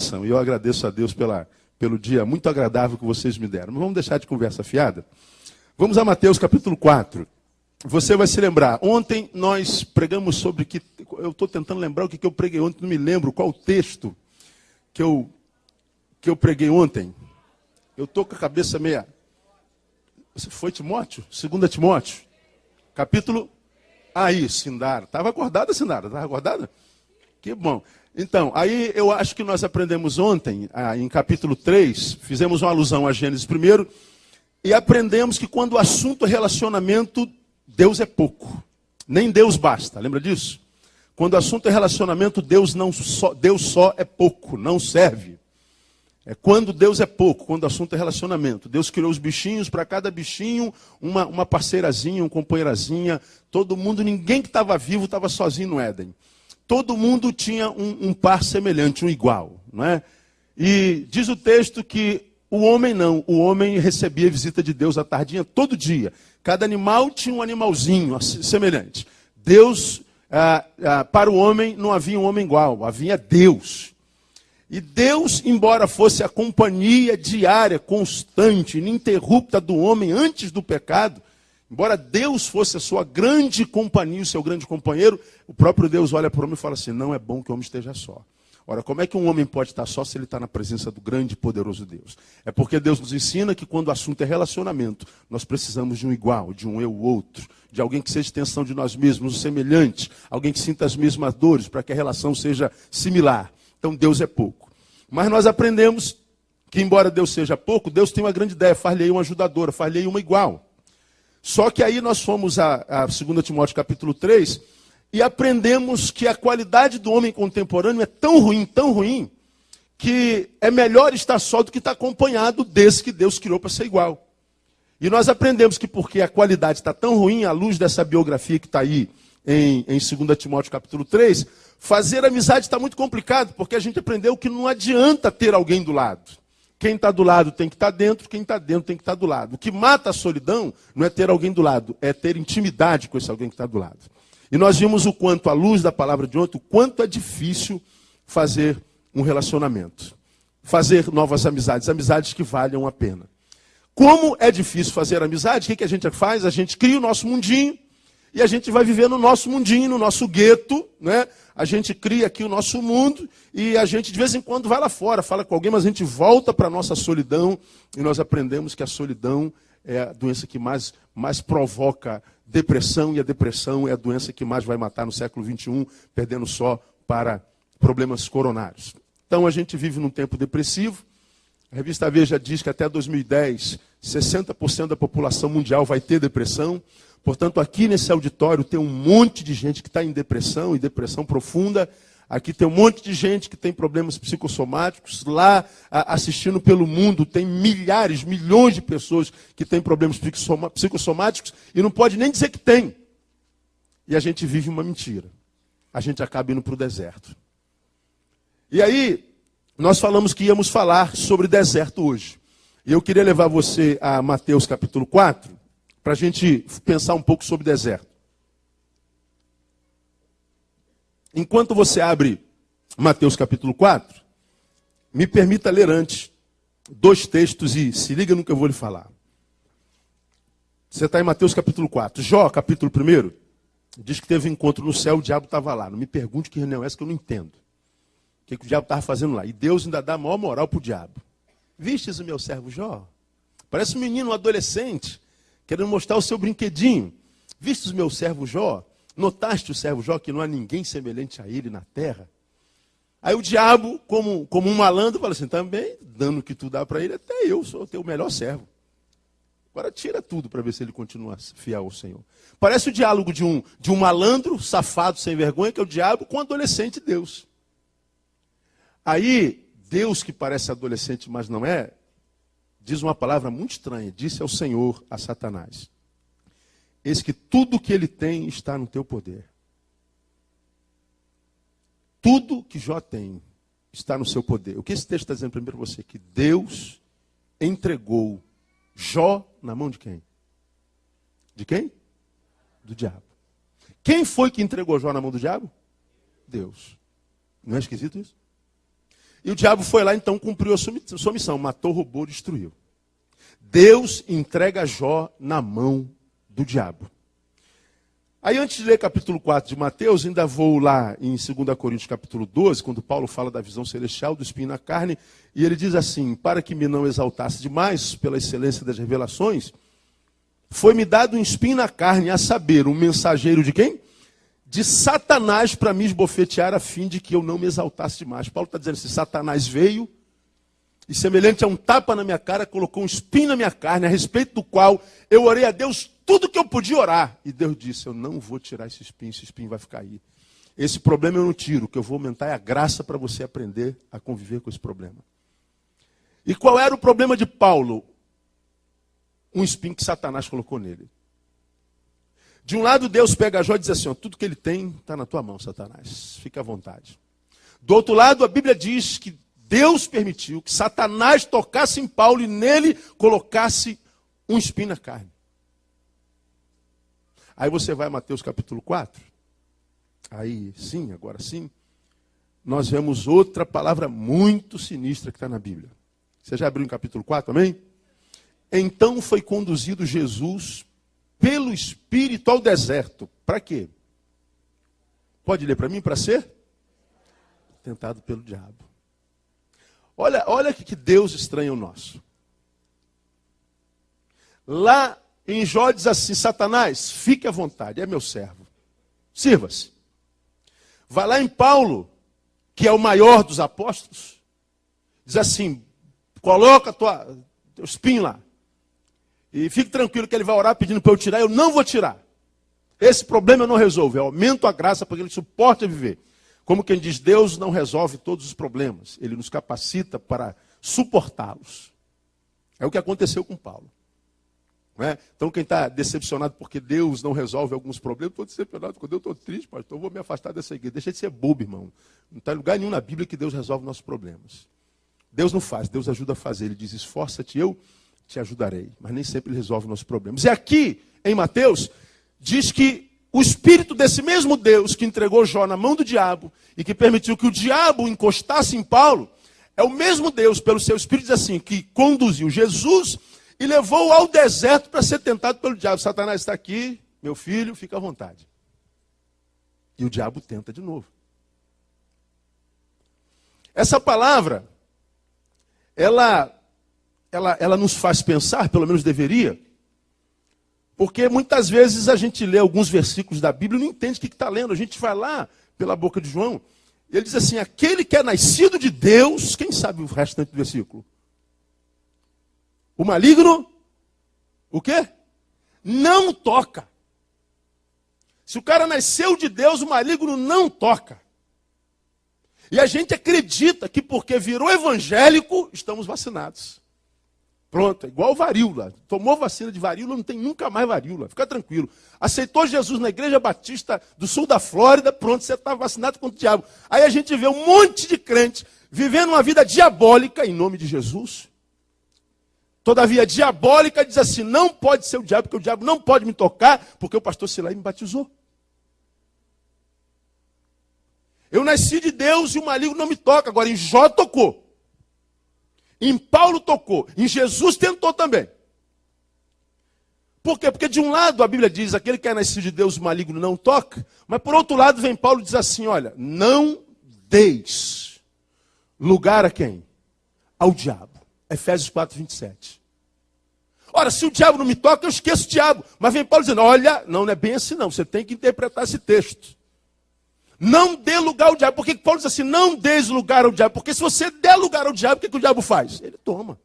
bênção. E eu agradeço a Deus pelo dia muito agradável que vocês me deram. Mas vamos deixar de conversa fiada. Vamos a Mateus capítulo 4. Você vai se lembrar. Ontem nós pregamos sobre que... Eu estou tentando lembrar o que eu preguei ontem. Não me lembro qual o texto que eu preguei ontem. Eu estou com a cabeça meia... Foi Timóteo? 2 Timóteo. Capítulo... Isso, Sindara. Estava acordada, Sindara? Estava acordada? Que bom. Então, aí eu acho que nós aprendemos ontem, em capítulo 3, fizemos uma alusão a Gênesis primeiro, e aprendemos que quando o assunto é relacionamento, Deus é pouco. Nem Deus basta, lembra disso? Quando o assunto é relacionamento, Deus só é pouco, não serve. É quando Deus é pouco, quando o assunto é relacionamento. Deus criou os bichinhos, para cada bichinho, uma parceirazinha, uma companheirazinha. Todo mundo, ninguém que estava vivo estava sozinho no Éden. Todo mundo tinha um par semelhante, um igual. Não é? E diz o texto que o homem não. O homem recebia a visita de Deus à tardinha todo dia. Cada animal tinha um animalzinho semelhante. Deus, para o homem, não havia um homem igual, havia Deus. E Deus, embora fosse a companhia diária, constante, ininterrupta do homem antes do pecado, embora Deus fosse a sua grande companhia, o seu grande companheiro, o próprio Deus olha para o homem e fala assim, não é bom que o homem esteja só. Ora, como é que um homem pode estar só se ele está na presença do grande e poderoso Deus? É porque Deus nos ensina que quando o assunto é relacionamento, nós precisamos de um igual, de um eu outro, de alguém que seja extensão de nós mesmos, um semelhante, alguém que sinta as mesmas dores, para que a relação seja similar. Então Deus é pouco. Mas nós aprendemos que embora Deus seja pouco, Deus tem uma grande ideia, far-lhe-ei uma ajudadora, far-lhe-ei uma igual. Só que aí nós fomos a 2 Timóteo capítulo 3 e aprendemos que a qualidade do homem contemporâneo é tão ruim, que é melhor estar só do que estar acompanhado desse que Deus criou para ser igual. E nós aprendemos que porque a qualidade está tão ruim, à luz dessa biografia que está aí em 2 Timóteo capítulo 3, fazer amizade está muito complicado, porque a gente aprendeu que não adianta ter alguém do lado. Quem está do lado tem que estar dentro, quem está dentro tem que estar do lado. O que mata a solidão não é ter alguém do lado, é ter intimidade com esse alguém que está do lado. E nós vimos o quanto, à luz da palavra de ontem, o quanto é difícil fazer um relacionamento. Fazer novas amizades, amizades que valham a pena. Como é difícil fazer amizade, o que a gente faz? A gente cria o nosso mundinho, e a gente vai viver no nosso mundinho, no nosso gueto, né? A gente cria aqui o nosso mundo e a gente de vez em quando vai lá fora, fala com alguém, mas a gente volta para a nossa solidão e nós aprendemos que a solidão é a doença que mais provoca depressão e a depressão é a doença que mais vai matar no século XXI, perdendo só para problemas coronários. Então a gente vive num tempo depressivo. A revista Veja diz que até 2010, 60% da população mundial vai ter depressão. Portanto, aqui nesse auditório tem um monte de gente que está em depressão, e depressão profunda. Aqui tem um monte de gente que tem problemas psicossomáticos. Lá, assistindo pelo mundo, tem milhares, milhões de pessoas que têm problemas psicossomáticos e não pode nem dizer que tem. E a gente vive uma mentira. A gente acaba indo para o deserto. E aí, nós falamos que íamos falar sobre deserto hoje. E eu queria levar você a Mateus capítulo 4, para a gente pensar um pouco sobre deserto. Enquanto você abre Mateus capítulo 4, me permita ler antes 2 textos e se liga no que eu vou lhe falar. Você está em Mateus capítulo 4. Jó, capítulo 1, diz que teve um encontro no céu, o diabo estava lá. Não me pergunte que reunião é essa que eu não entendo. O que o diabo estava fazendo lá? E Deus ainda dá a maior moral para o diabo. Vistes o meu servo Jó? Parece um menino, um adolescente, querendo mostrar o seu brinquedinho. Vistes o meu servo Jó? Notaste o servo Jó que não há ninguém semelhante a ele na terra? Aí o diabo, como um malandro, fala assim, também, dando o que tu dá para ele, até eu sou o teu melhor servo. Agora tira tudo para ver se ele continua fiel ao Senhor. Parece o diálogo de um malandro, safado, sem vergonha, que é o diabo, com um adolescente Deus. Aí, Deus, que parece adolescente, mas não é, diz uma palavra muito estranha. Disse ao Senhor, a Satanás: eis que tudo que ele tem está no teu poder. Tudo que Jó tem está no seu poder. O que esse texto está dizendo primeiro para você? Que Deus entregou Jó na mão de quem? De quem? Do diabo. Quem foi que entregou Jó na mão do diabo? Deus. Não é esquisito isso? E o diabo foi lá, então, cumpriu a sua missão. Matou, roubou, destruiu. Deus entrega Jó na mão do diabo. Aí, antes de ler capítulo 4 de Mateus, ainda vou lá em 2 Coríntios capítulo 12, quando Paulo fala da visão celestial, do espinho na carne, e ele diz assim: para que me não exaltasse demais pela excelência das revelações, foi-me dado um espinho na carne, a saber, um mensageiro de quem? De Satanás, para me esbofetear, a fim de que eu não me exaltasse demais. Paulo está dizendo assim: Satanás veio, e semelhante a um tapa na minha cara, colocou um espinho na minha carne, a respeito do qual eu orei a Deus tudo que eu podia orar. E Deus disse: eu não vou tirar esse espinho vai ficar aí. Esse problema eu não tiro, o que eu vou aumentar é a graça para você aprender a conviver com esse problema. E qual era o problema de Paulo? Um espinho que Satanás colocou nele. De um lado, Deus pega Jó e diz assim: ó, tudo que ele tem está na tua mão, Satanás, fica à vontade. Do outro lado, a Bíblia diz que Deus permitiu que Satanás tocasse em Paulo e nele colocasse um espinho na carne. Aí você vai a Mateus capítulo 4. Aí sim, agora sim, nós vemos outra palavra muito sinistra que está na Bíblia. Você já abriu em capítulo 4, amém? Então foi conduzido Jesus pelo Espírito ao deserto. Para quê? Pode ler para mim? Para ser tentado pelo diabo. Olha que Deus estranha o nosso. Lá em Jó diz assim: Satanás, fique à vontade, é meu servo. Sirva-se. Vai lá em Paulo, que é o maior dos apóstolos, diz assim: coloca teu espinho lá. E fique tranquilo que ele vai orar pedindo para eu tirar, eu não vou tirar. Esse problema eu não resolvo, eu aumento a graça para que ele suporte a viver. Como quem diz, Deus não resolve todos os problemas, ele nos capacita para suportá-los. É o que aconteceu com Paulo. Não é? Então quem está decepcionado porque Deus não resolve alguns problemas, estou decepcionado, quando eu estou triste, pastor, eu vou me afastar dessa igreja. Deixa de ser bobo, irmão. Não está em lugar nenhum na Bíblia que Deus resolve nossos problemas. Deus não faz, Deus ajuda a fazer. Ele diz: esforça-te, eu te ajudarei. Mas nem sempre ele resolve nossos problemas. E aqui, em Mateus, diz que o espírito desse mesmo Deus que entregou Jó na mão do diabo e que permitiu que o diabo encostasse em Paulo, é o mesmo Deus, pelo seu espírito, diz assim, que conduziu Jesus e levou-o ao deserto para ser tentado pelo diabo. Satanás está aqui, meu filho, fica à vontade. E o diabo tenta de novo. Essa palavra, ela nos faz pensar, pelo menos deveria, porque muitas vezes a gente lê alguns versículos da Bíblia e não entende o que está lendo. A gente vai lá pela boca de João, e ele diz assim: aquele que é nascido de Deus, quem sabe o restante do versículo? O maligno, o quê? Não toca. Se o cara nasceu de Deus, o maligno não toca. E a gente acredita que porque virou evangélico, estamos vacinados. Pronto, é igual varíola. Tomou vacina de varíola, não tem nunca mais varíola. Fica tranquilo. Aceitou Jesus na Igreja Batista do sul da Flórida, pronto, você está vacinado contra o diabo. Aí a gente vê um monte de crente vivendo uma vida diabólica em nome de Jesus. Todavia, diabólica diz assim: não pode ser o diabo, porque o diabo não pode me tocar, porque o pastor Silai me batizou. Eu nasci de Deus e o maligno não me toca. Agora, em Jó tocou. Em Paulo tocou. Em Jesus tentou também. Por quê? Porque de um lado a Bíblia diz: aquele que é nascido de Deus, o maligno não toca. Mas por outro lado vem Paulo e diz assim: olha, não deis lugar a quem? Ao diabo. Efésios 4, 27. Ora, se o diabo não me toca, eu esqueço o diabo. Mas vem Paulo dizendo: olha, não é bem assim não. Você tem que interpretar esse texto. Não dê lugar ao diabo. Por que Paulo diz assim: não dê lugar ao diabo? Porque se você der lugar ao diabo, o que o diabo faz? Ele toma.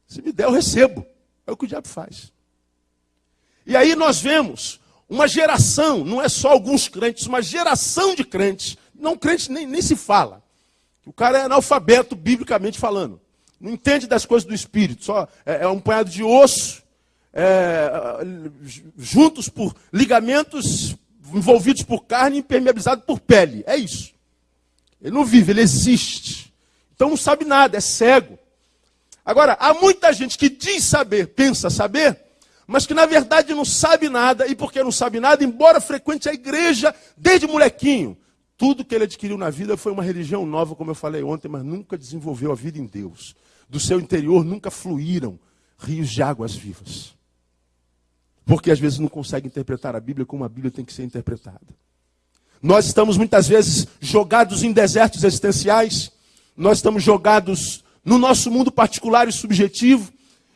Se me der, eu recebo. É o que o diabo faz. E aí nós vemos uma geração, não é só alguns crentes, uma geração de crentes. Não, crente nem se fala. O cara é analfabeto, biblicamente falando. Não entende das coisas do Espírito. Só é um punhado de osso, juntos por ligamentos, envolvidos por carne e impermeabilizados por pele. É isso. Ele não vive, ele existe. Então não sabe nada, é cego. Agora, há muita gente que diz saber, pensa saber, mas que na verdade não sabe nada, e porque não sabe nada, embora frequente a igreja desde molequinho, Tudo que ele adquiriu na vida foi uma religião nova, como eu falei ontem, mas nunca desenvolveu a vida em Deus. Do seu interior nunca fluíram rios de águas vivas. Porque às vezes não consegue interpretar a Bíblia como a Bíblia tem que ser interpretada. Nós estamos muitas vezes jogados em desertos existenciais. Nós estamos jogados no nosso mundo particular e subjetivo.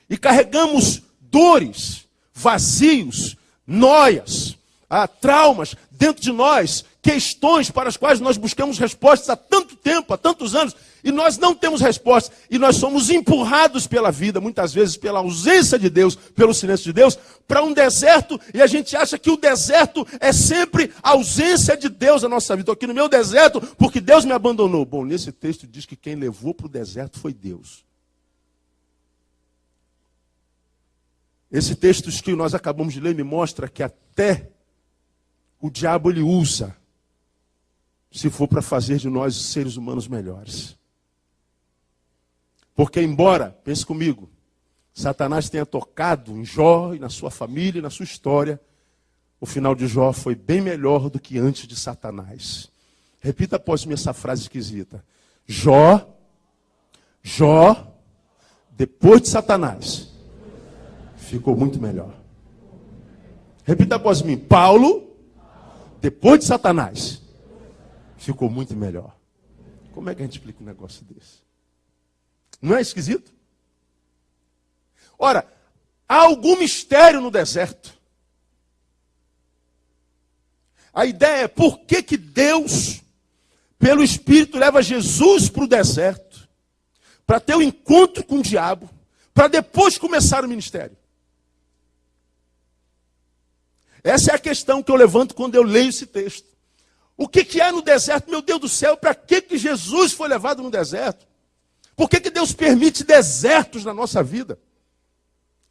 E carregamos dores, vazios, noias, traumas dentro de nós, questões para as quais nós buscamos respostas há tanto tempo, há tantos anos, e nós não temos resposta. E nós somos empurrados pela vida, muitas vezes pela ausência de Deus, pelo silêncio de Deus, para um deserto, e a gente acha que o deserto é sempre a ausência de Deus na nossa vida. Estou aqui no meu deserto porque Deus me abandonou. Bom, nesse texto diz que quem levou para o deserto foi Deus. Esse texto que nós acabamos de ler me mostra que até o diabo ele usa, se for para fazer de nós seres humanos melhores. Porque embora, pense comigo, Satanás tenha tocado em Jó e na sua família e na sua história, o final de Jó foi bem melhor do que antes de Satanás. Repita após mim essa frase esquisita. Jó, depois de Satanás, ficou muito melhor. Repita após mim. Paulo, depois de Satanás, ficou muito melhor. Como é que a gente explica um negócio desse? Não é esquisito? Ora, há algum mistério no deserto. A ideia é por que Deus, pelo Espírito, leva Jesus para o deserto, para ter um encontro com o diabo, para depois começar o ministério. Essa é a questão que eu levanto quando eu leio esse texto. O que há no deserto? Meu Deus do céu, para que Jesus foi levado no deserto? Por que Deus permite desertos na nossa vida?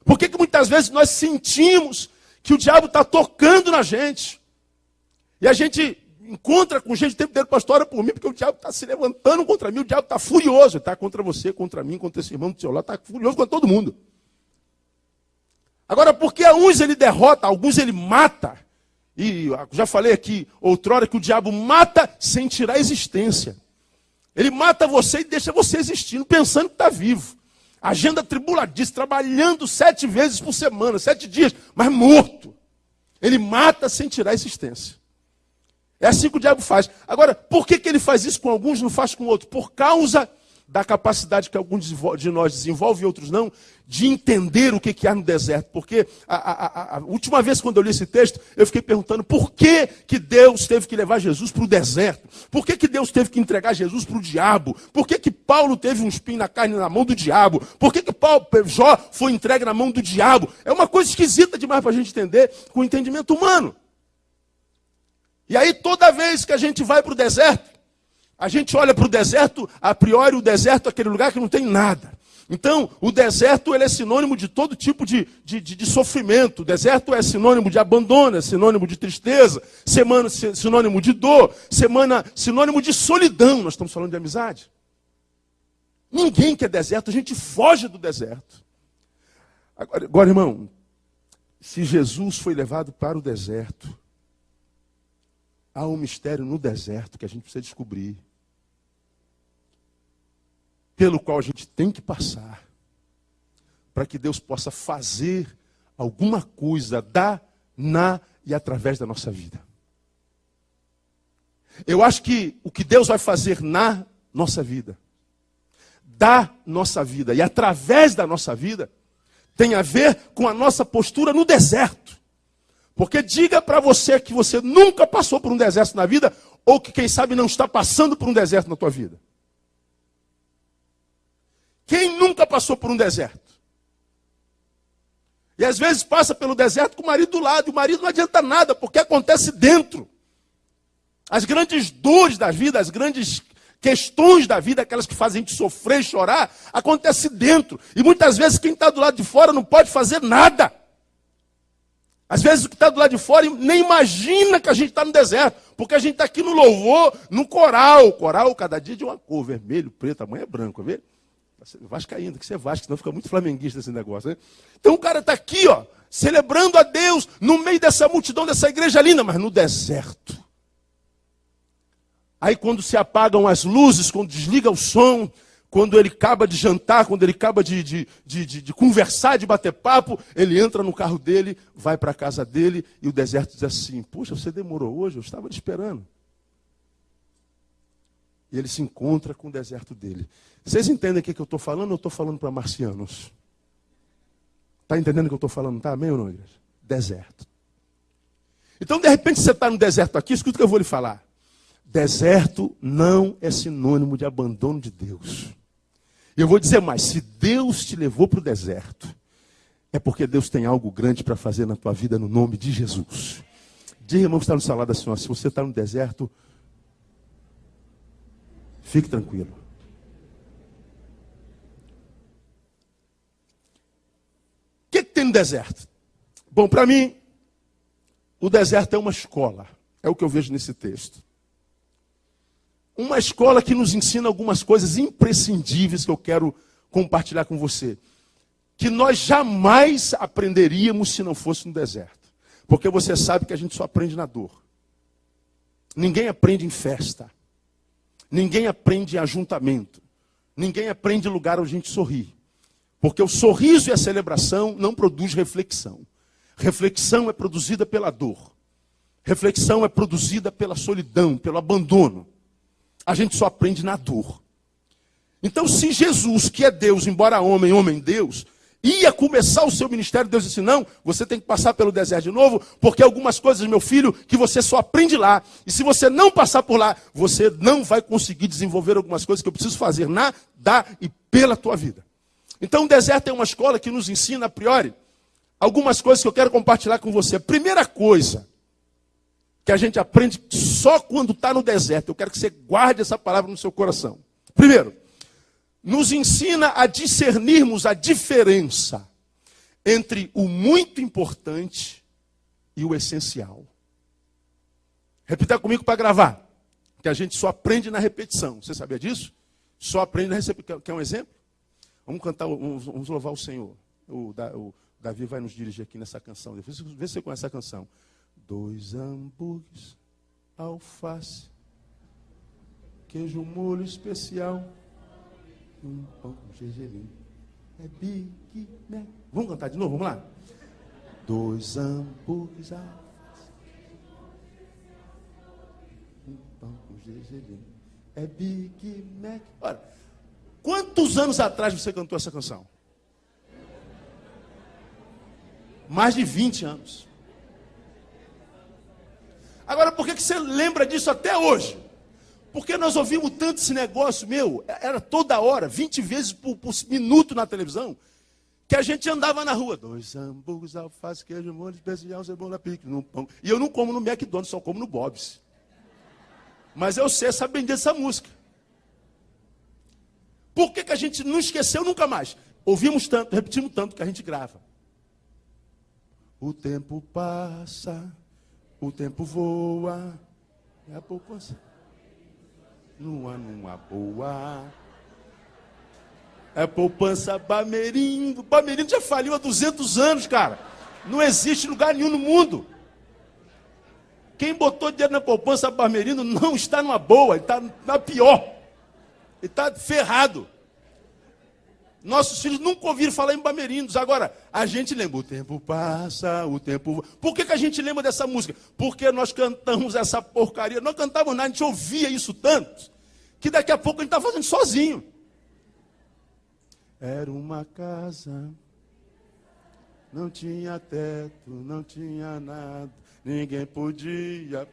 Por que muitas vezes nós sentimos que o diabo está tocando na gente? E a gente encontra com gente o tempo inteiro, pastor, ora por mim, porque o diabo está se levantando contra mim, o diabo está furioso, está contra você, contra mim, contra esse irmão do seu lado, está furioso contra todo mundo. Agora, porque a uns ele derrota, alguns ele mata. E já falei aqui outrora que o diabo mata sem tirar a existência. Ele mata você e deixa você existindo, pensando que está vivo. Agenda tribuladiça, trabalhando 7 vezes por semana, 7 dias, mas morto. Ele mata sem tirar a existência. É assim que o diabo faz. Agora, por que ele faz isso com alguns e não faz com outros? Por causa da capacidade que alguns de nós desenvolvem e outros não, de entender o que há no deserto. Porque a última vez quando eu li esse texto, eu fiquei perguntando por que Deus teve que levar Jesus para o deserto? Por que Deus teve que entregar Jesus para o diabo? Por que Paulo teve um espinho na carne na mão do diabo? Por que Jó foi entregue na mão do diabo? É uma coisa esquisita demais para a gente entender com o entendimento humano. E aí toda vez que a gente vai para o deserto, a gente olha para o deserto, a priori o deserto é aquele lugar que não tem nada. Então, o deserto ele é sinônimo de todo tipo de sofrimento. O deserto é sinônimo de abandono, é sinônimo de tristeza, sinônimo de dor, sinônimo de solidão. Nós estamos falando de amizade. Ninguém quer deserto, a gente foge do deserto. Agora, irmão, se Jesus foi levado para o deserto, há um mistério no deserto que a gente precisa descobrir, pelo qual a gente tem que passar, para que Deus possa fazer alguma coisa na e através da nossa vida. Eu acho que o que Deus vai fazer na nossa vida, da nossa vida e através da nossa vida, tem a ver com a nossa postura no deserto. Porque diga para você que você nunca passou por um deserto na vida, ou que quem sabe não está passando por um deserto na tua vida. Quem nunca passou por um deserto? E às vezes passa pelo deserto com o marido do lado, e o marido não adianta nada, porque acontece dentro. As grandes dores da vida, as grandes questões da vida, aquelas que fazem a gente sofrer e chorar, acontece dentro. E muitas vezes quem está do lado de fora não pode fazer nada. Às vezes o que está do lado de fora nem imagina que a gente está no deserto, porque a gente está aqui no louvor, no coral. Coral cada dia de uma cor, vermelho, preto, amanhã é branco, vê? Vascaíno, que você é Vasco, senão fica muito flamenguista esse negócio, né? Então o cara está aqui, ó, celebrando a Deus, no meio dessa multidão, dessa igreja linda, mas no deserto. Aí quando se apagam as luzes, quando desliga o som, quando ele acaba de jantar, quando ele acaba de conversar, de bater papo, ele entra no carro dele, vai para a casa dele e o deserto diz assim: puxa, você demorou hoje? Eu estava te esperando. E ele se encontra com o deserto dele. Vocês entendem o que eu estou falando ou eu estou falando para marcianos? Está entendendo o que eu estou falando? Tá? Amém ou não, igreja? Deserto. Então, de repente, você está no deserto aqui, escuta o que eu vou lhe falar. Deserto não é sinônimo de abandono de Deus. E eu vou dizer mais, se Deus te levou para o deserto, é porque Deus tem algo grande para fazer na tua vida no nome de Jesus. Diga, irmão, que está no salão da senhora, se você está no deserto, fique tranquilo. O que tem no deserto? Bom, para mim, o deserto é uma escola. É o que eu vejo nesse texto. Uma escola que nos ensina algumas coisas imprescindíveis que eu quero compartilhar com você. Que nós jamais aprenderíamos se não fosse no deserto. Porque você sabe que a gente só aprende na dor. Ninguém aprende em festa. Ninguém aprende em ajuntamento. Ninguém aprende em lugar onde a gente sorri. Porque o sorriso e a celebração não produz reflexão. Reflexão é produzida pela dor. Reflexão é produzida pela solidão, pelo abandono. A gente só aprende na dor. Então, se Jesus, que é Deus, embora homem, homem Deus, ia começar o seu ministério, Deus disse: não, você tem que passar pelo deserto de novo, porque algumas coisas, meu filho, que você só aprende lá. E se você não passar por lá, você não vai conseguir desenvolver algumas coisas que eu preciso fazer na, da e pela tua vida. Então, o deserto é uma escola que nos ensina, a priori, algumas coisas que eu quero compartilhar com você. A primeira coisa que a gente aprende só quando está no deserto, eu quero que você guarde essa palavra no seu coração. Primeiro, nos ensina a discernirmos a diferença entre o muito importante e o essencial. Repita comigo para gravar, que a gente só aprende na repetição. Você sabia disso? Só aprende na repetição. Quer um exemplo? Vamos cantar, vamos louvar o Senhor. O Davi vai nos dirigir aqui nessa canção. Vê se você conhece essa canção. 2 hambúrgueres, alface, queijo molho especial, um pão com gergelim, é Big Mac. Vamos cantar de novo, vamos lá. 2 hambúrgueres, alface, um pão com gergelim, é Big Mac. Olha, quantos anos atrás você cantou essa canção? Mais de 20 anos. Agora, por que você lembra disso até hoje? Porque nós ouvimos tanto esse negócio, era toda hora, 20 vezes por minuto na televisão, que a gente andava na rua. 2 hambúrgueres, alface, queijo, molho especial, cebola, pique, no pão. E eu não como no McDonald's, só como no Bob's. Mas eu sei, sabem dessa música. Por que a gente não esqueceu nunca mais? Ouvimos tanto, repetimos tanto que a gente grava. O tempo passa, o tempo voa, é a poupança. Numa boa. É poupança Bamerindo. Bamerindo já faliu há 200 anos, cara. Não existe lugar nenhum no mundo. Quem botou dinheiro na poupança Bamerindo não está numa boa, ele está na pior. Ele está ferrado. Nossos filhos nunca ouviram falar em Bamerindos. Agora, a gente lembra, o tempo passa, o tempo... Por que a gente lembra dessa música? Porque nós cantamos essa porcaria. Não cantávamos nada, a gente ouvia isso tanto, que daqui a pouco a gente está fazendo sozinho. Era uma casa, não tinha teto, não tinha nada, ninguém podia...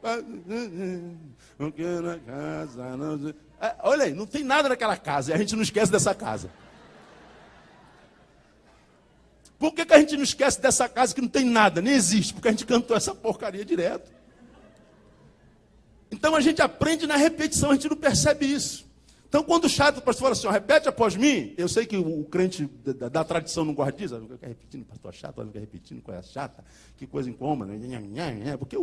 Porque na casa... Não... Olha aí, não tem nada naquela casa, e a gente não esquece dessa casa. Por que a gente não esquece dessa casa que não tem nada, nem existe? Porque a gente cantou essa porcaria direto. Então a gente aprende na repetição, a gente não percebe isso. Então quando o chato, o pastor fala assim, ó, repete após mim, eu sei que o crente da tradição não gosta disso, não quer repetindo, pastor chato, não quer repetindo, coisa chata, que coisa incômoda, porque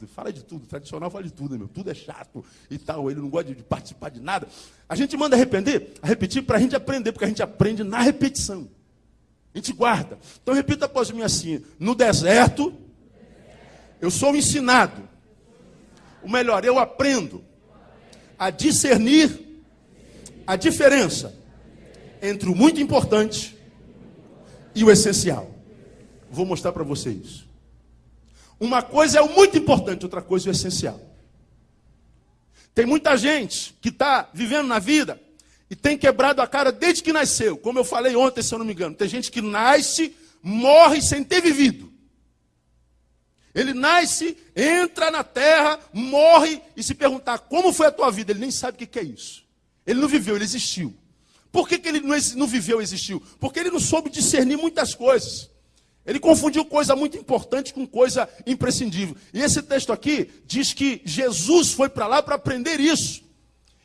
fala de tudo, tradicional fala de tudo, tudo é chato e tal, ele não gosta de participar de nada. A gente manda repetir para a gente aprender, porque a gente aprende na repetição. A gente guarda. Então repita após mim assim: no deserto, eu sou ensinado. O melhor, eu aprendo a discernir a diferença entre o muito importante e o essencial. Vou mostrar para você isso. Uma coisa é o muito importante, outra coisa é o essencial. Tem muita gente que está vivendo na vida e tem quebrado a cara desde que nasceu. Como eu falei ontem, se eu não me engano. Tem gente que nasce, morre sem ter vivido. Ele nasce, entra na terra, morre e se perguntar como foi a tua vida, ele nem sabe o que é isso. Ele não viveu, ele existiu. Por que ele não viveu, existiu? Porque ele não soube discernir muitas coisas. Ele confundiu coisa muito importante com coisa imprescindível. E esse texto aqui diz que Jesus foi para lá para aprender isso.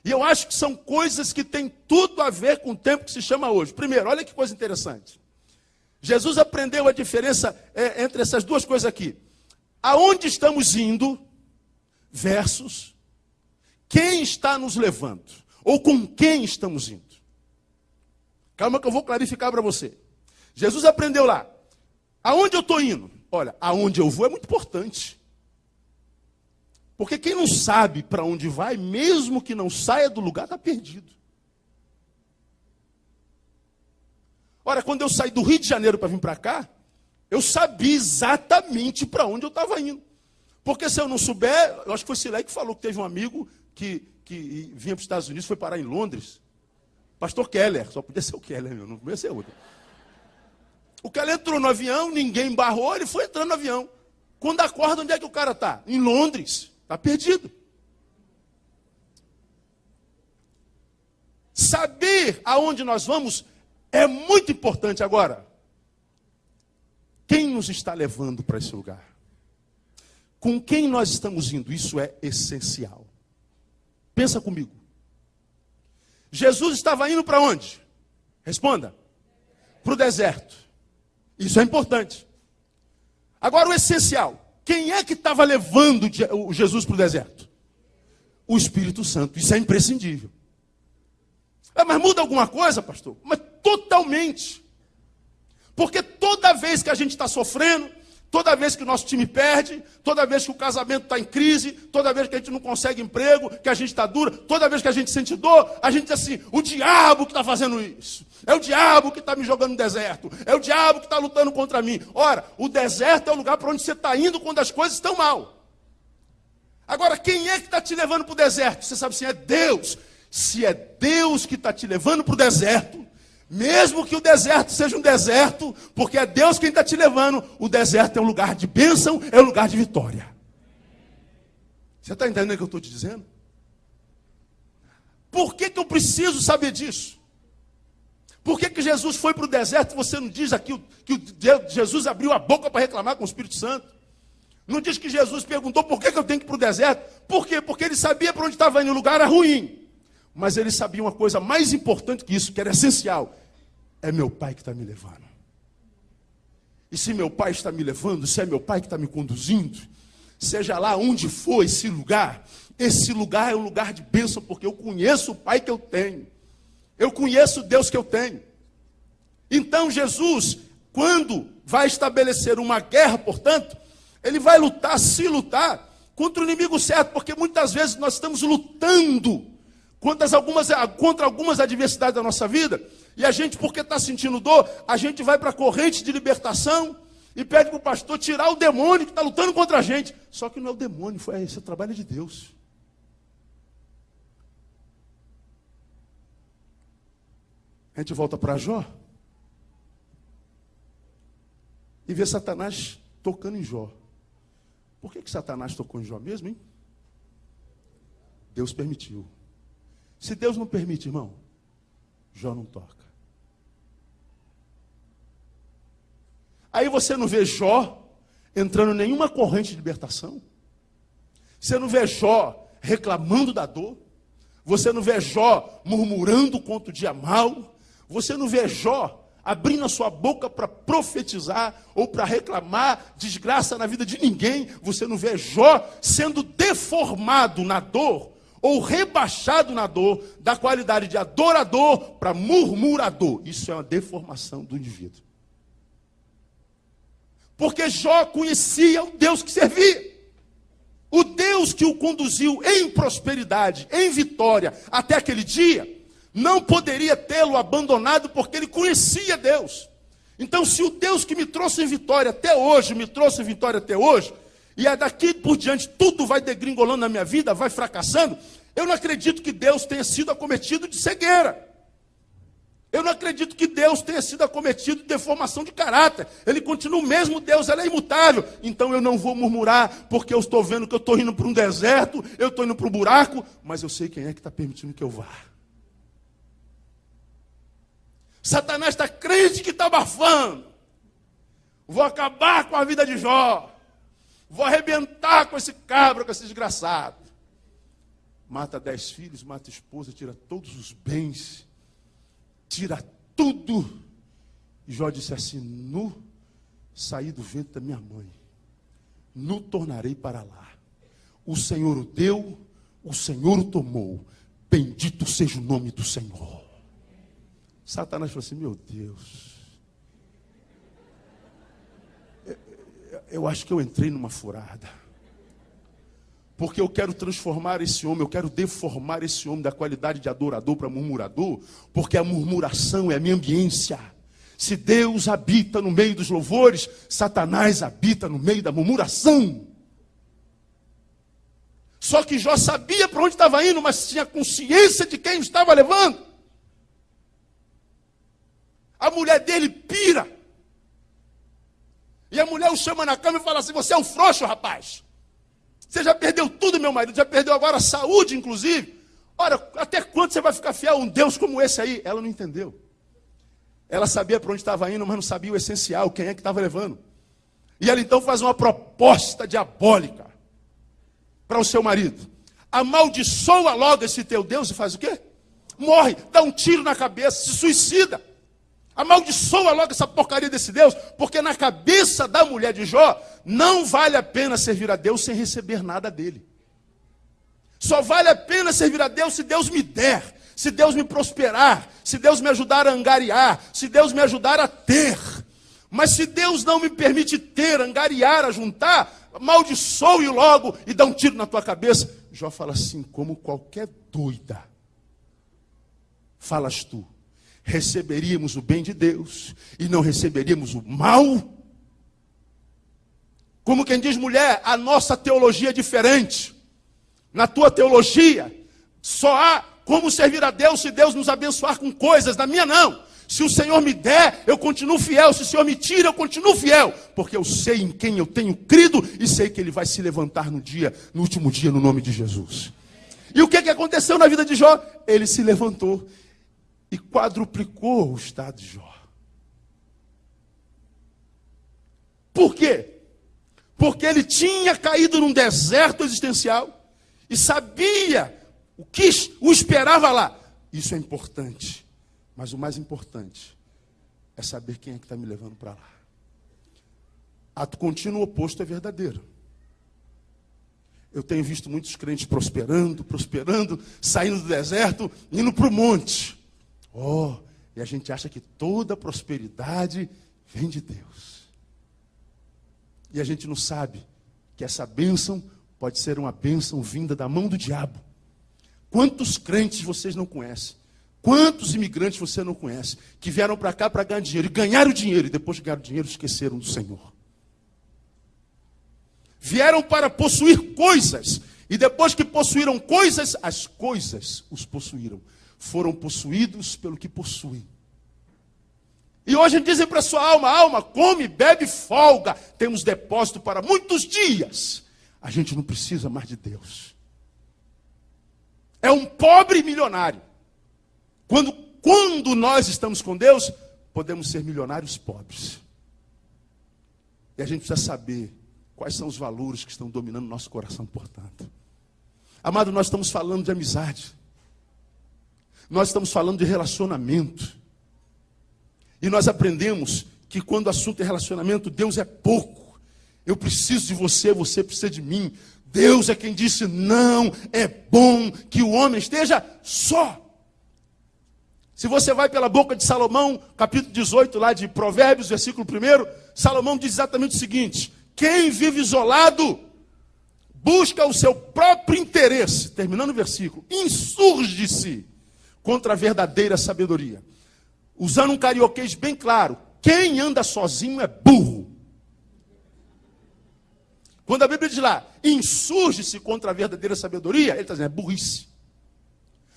E eu acho que são coisas que têm tudo a ver com o tempo que se chama hoje. Primeiro, olha que coisa interessante. Jesus aprendeu a diferença entre essas duas coisas aqui. Aonde estamos indo versus quem está nos levando. Ou com quem estamos indo. Calma que eu vou clarificar para você. Jesus aprendeu lá. Aonde eu estou indo? Olha, aonde eu vou é muito importante. Porque quem não sabe para onde vai, mesmo que não saia do lugar, está perdido. Ora, quando eu saí do Rio de Janeiro para vir para cá, eu sabia exatamente para onde eu estava indo. Porque se eu não souber, eu acho que foi Silé que falou que teve um amigo que vinha para os Estados Unidos, foi parar em Londres. Pastor Keller, só podia ser o Keller, meu, não podia ser outro. O Keller entrou no avião, ninguém barrou, ele foi entrando no avião. Quando acorda, onde é que o cara está? Em Londres. Está perdido. Saber aonde nós vamos é muito importante agora. Quem nos está levando para esse lugar? Com quem nós estamos indo? Isso é essencial. Pensa comigo. Jesus estava indo para onde? Responda. Para o deserto. Isso é importante. Agora o essencial. Quem é que estava levando Jesus para o deserto? O Espírito Santo. Isso é imprescindível. Mas muda alguma coisa, pastor? Mas totalmente. Porque toda vez que a gente está sofrendo, toda vez que o nosso time perde, toda vez que o casamento está em crise, toda vez que a gente não consegue emprego, que a gente está dura, toda vez que a gente sente dor, a gente diz assim, o diabo que está fazendo isso. É o diabo que está me jogando no deserto. É o diabo que está lutando contra mim. Ora, o deserto é o lugar para onde você está indo quando as coisas estão mal. Agora, quem é que está te levando para o deserto? Você sabe assim, é Deus. Se é Deus que está te levando para o deserto, mesmo que o deserto seja um deserto, porque é Deus quem está te levando, o deserto é um lugar de bênção, é um lugar de vitória. Você está entendendo o que eu estou te dizendo? Por que eu preciso saber disso? Por que Jesus foi para o deserto e você não diz aqui que Jesus abriu a boca para reclamar com o Espírito Santo? Não diz que Jesus perguntou por que eu tenho que ir para o deserto? Por quê? Porque ele sabia para onde estava indo, o lugar era ruim. Mas ele sabia uma coisa mais importante que isso, que era essencial. É meu pai que está me levando. E se meu pai está me levando, se é meu pai que está me conduzindo, seja lá onde for esse lugar é um lugar de bênção, porque eu conheço o pai que eu tenho. Eu conheço o Deus que eu tenho. Então Jesus, quando vai estabelecer uma guerra, portanto, ele vai lutar, se lutar, contra o inimigo certo, porque muitas vezes nós estamos lutando contra algumas adversidades da nossa vida, e a gente, porque está sentindo dor, a gente vai para a corrente de libertação e pede para o pastor tirar o demônio que está lutando contra a gente. Só que não é o demônio, esse trabalho é de Deus. A gente volta para Jó e vê Satanás tocando em Jó. Por que Satanás tocou em Jó mesmo, hein? Deus permitiu. Se Deus não permite, irmão, Jó não toca. Aí você não vê Jó entrando em nenhuma corrente de libertação. Você não vê Jó reclamando da dor. Você não vê Jó murmurando contra o dia mau. Você não vê Jó abrindo a sua boca para profetizar ou para reclamar desgraça na vida de ninguém. Você não vê Jó sendo deformado na dor ou rebaixado na dor, da qualidade de adorador para murmurador. Isso é uma deformação do indivíduo. Porque Jó conhecia o Deus que servia. O Deus que o conduziu em prosperidade, em vitória, até aquele dia, não poderia tê-lo abandonado porque ele conhecia Deus. Então, se o Deus que me trouxe em vitória até hoje, me trouxe em vitória até hoje, e é daqui por diante tudo vai degringolando na minha vida, vai fracassando, eu não acredito que Deus tenha sido acometido de cegueira. Eu não acredito que Deus tenha sido acometido de deformação de caráter. Ele continua o mesmo Deus, ele é imutável. Então eu não vou murmurar, porque eu estou vendo que eu estou indo para um deserto, eu estou indo para um buraco, mas eu sei quem é que está permitindo que eu vá. Satanás está crente que está abafando. Vou acabar com a vida de Jó. Vou arrebentar com esse cabra, com esse desgraçado. Mata 10 filhos, mata a esposa, tira todos os bens, tira tudo. E Jó disse assim: nu saí do ventre da minha mãe, nu tornarei para lá. O Senhor o deu, o Senhor o tomou. Bendito seja o nome do Senhor. Satanás falou assim: meu Deus, eu acho que eu entrei numa furada. Porque eu quero transformar esse homem, eu quero deformar esse homem da qualidade de adorador para murmurador, porque a murmuração é a minha ambiência. Se Deus habita no meio dos louvores, Satanás habita no meio da murmuração. Só que Jó sabia para onde estava indo, mas tinha consciência de quem o estava levando. A mulher dele pira. E a mulher o chama na cama e fala assim: você é um frouxo, rapaz. Você já perdeu tudo, meu marido. Já perdeu agora a saúde, inclusive. Ora, até quando você vai ficar fiel a um Deus como esse aí? Ela não entendeu. Ela sabia para onde estava indo, mas não sabia o essencial, quem é que estava levando. E ela então faz uma proposta diabólica para o seu marido. Amaldiçoa logo esse teu Deus e faz o quê? Morre, dá um tiro na cabeça, se suicida. Amaldiçoa logo essa porcaria desse Deus, porque na cabeça da mulher de Jó, não vale a pena servir a Deus sem receber nada dele. Só vale a pena servir a Deus se Deus me der, se Deus me prosperar, se Deus me ajudar a angariar, se Deus me ajudar a ter. Mas se Deus não me permite ter, angariar, ajuntar, amaldiçoe logo e dá um tiro na tua cabeça. Jó fala assim: como qualquer doida, falas tu. Receberíamos o bem de Deus e não receberíamos o mal? Como quem diz: mulher, a nossa teologia é diferente. Na tua teologia, só há como servir a Deus se Deus nos abençoar com coisas. Na minha não. Se o Senhor me der, eu continuo fiel. Se o Senhor me tira, eu continuo fiel. Porque eu sei em quem eu tenho crido e sei que Ele vai se levantar no último dia, no nome de Jesus. E o que aconteceu na vida de Jó? Ele se levantou e quadruplicou o estado de Jó. Por quê? Porque ele tinha caído num deserto existencial e sabia o que o esperava lá. Isso é importante, mas o mais importante é saber quem é que está me levando para lá. Ato contínuo oposto é verdadeiro. Eu tenho visto muitos crentes prosperando, saindo do deserto, indo para o monte. E a gente acha que toda prosperidade vem de Deus. E a gente não sabe que essa bênção pode ser uma bênção vinda da mão do diabo. Quantos crentes vocês não conhecem? Quantos imigrantes você não conhece? Que vieram para cá para ganhar dinheiro, e ganharam dinheiro, e depois de ganhar dinheiro esqueceram do Senhor. Vieram para possuir coisas, e depois que possuíram coisas, as coisas os possuíram. Foram possuídos pelo que possuem. E hoje dizem para a sua alma: alma, come, bebe, folga. Temos depósito para muitos dias. A gente não precisa mais de Deus. É um pobre milionário. Quando nós estamos com Deus, podemos ser milionários pobres. E a gente precisa saber quais são os valores que estão dominando nosso coração, portanto. Amado, nós estamos falando de amizade. Nós estamos falando de relacionamento. E nós aprendemos que quando o assunto é relacionamento, Deus é pouco. Eu preciso de você, você precisa de mim. Deus é quem disse: não é bom que o homem esteja só. Se você vai pela boca de Salomão, capítulo 18, lá de Provérbios, versículo 1, Salomão diz exatamente o seguinte: quem vive isolado busca o seu próprio interesse, terminando o versículo, insurge-se contra a verdadeira sabedoria. Usando um carioquês bem claro, quem anda sozinho é burro. Quando a Bíblia diz lá, insurge-se contra a verdadeira sabedoria, ele está dizendo, é burrice.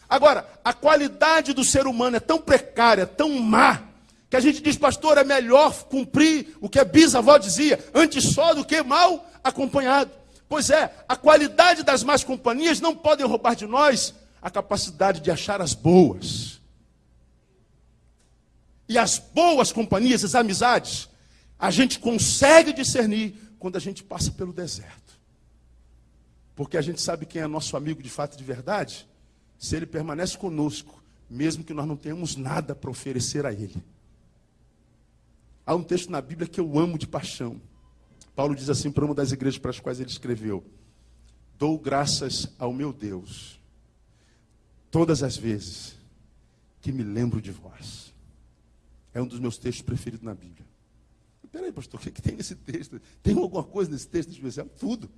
Agora, a qualidade do ser humano é tão precária, tão má, que a gente diz, pastor, é melhor cumprir o que a bisavó dizia, antes só do que mal acompanhado. Pois é, a qualidade das más companhias não podem roubar de nós a capacidade de achar as boas. E as boas companhias, as amizades, a gente consegue discernir quando a gente passa pelo deserto. Porque a gente sabe quem é nosso amigo de fato e de verdade, se ele permanece conosco, mesmo que nós não tenhamos nada para oferecer a ele. Há um texto na Bíblia que eu amo de paixão. Paulo diz assim para uma das igrejas para as quais ele escreveu: dou graças ao meu Deus todas as vezes que me lembro de vós. É um dos meus textos preferidos na Bíblia. Peraí, pastor, o que tem nesse texto? Tem alguma coisa nesse texto especial? Tudo.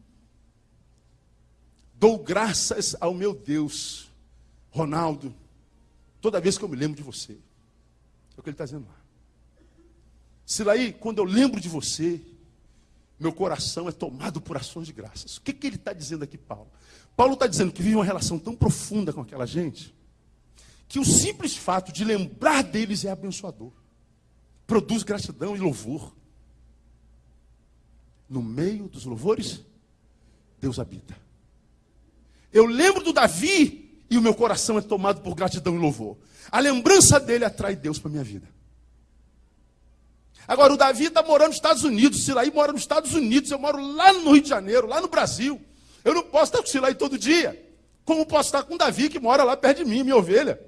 Dou graças ao meu Deus, Ronaldo, toda vez que eu me lembro de você. É o que ele está dizendo lá. Silaí, quando eu lembro de você, meu coração é tomado por ações de graças. O que ele está dizendo aqui, Paulo? Paulo está dizendo que vive uma relação tão profunda com aquela gente, que o simples fato de lembrar deles é abençoador. Produz gratidão e louvor. No meio dos louvores, Deus habita. Eu lembro do Davi e o meu coração é tomado por gratidão e louvor. A lembrança dele atrai Deus para a minha vida. Agora, o Davi está morando nos Estados Unidos, o Silaí mora nos Estados Unidos, eu moro lá no Rio de Janeiro, lá no Brasil. Eu não posso estar com o Silaí todo dia. Como posso estar com o Davi, que mora lá perto de mim, minha ovelha?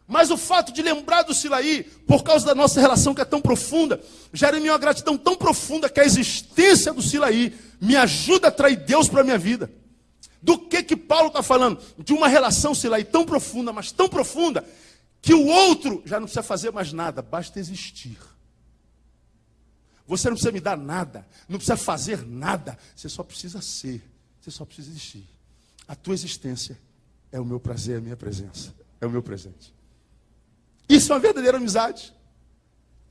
Mas o fato de lembrar do Silaí, por causa da nossa relação que é tão profunda, gera em mim uma gratidão tão profunda que a existência do Silaí me ajuda a atrair Deus para a minha vida. Do que Paulo está falando? De uma relação, Silaí, tão profunda, mas tão profunda, que o outro já não precisa fazer mais nada, basta existir. Você não precisa me dar nada, não precisa fazer nada, você só precisa ser, você só precisa existir. A tua existência é o meu prazer, é a minha presença, é o meu presente. Isso é uma verdadeira amizade.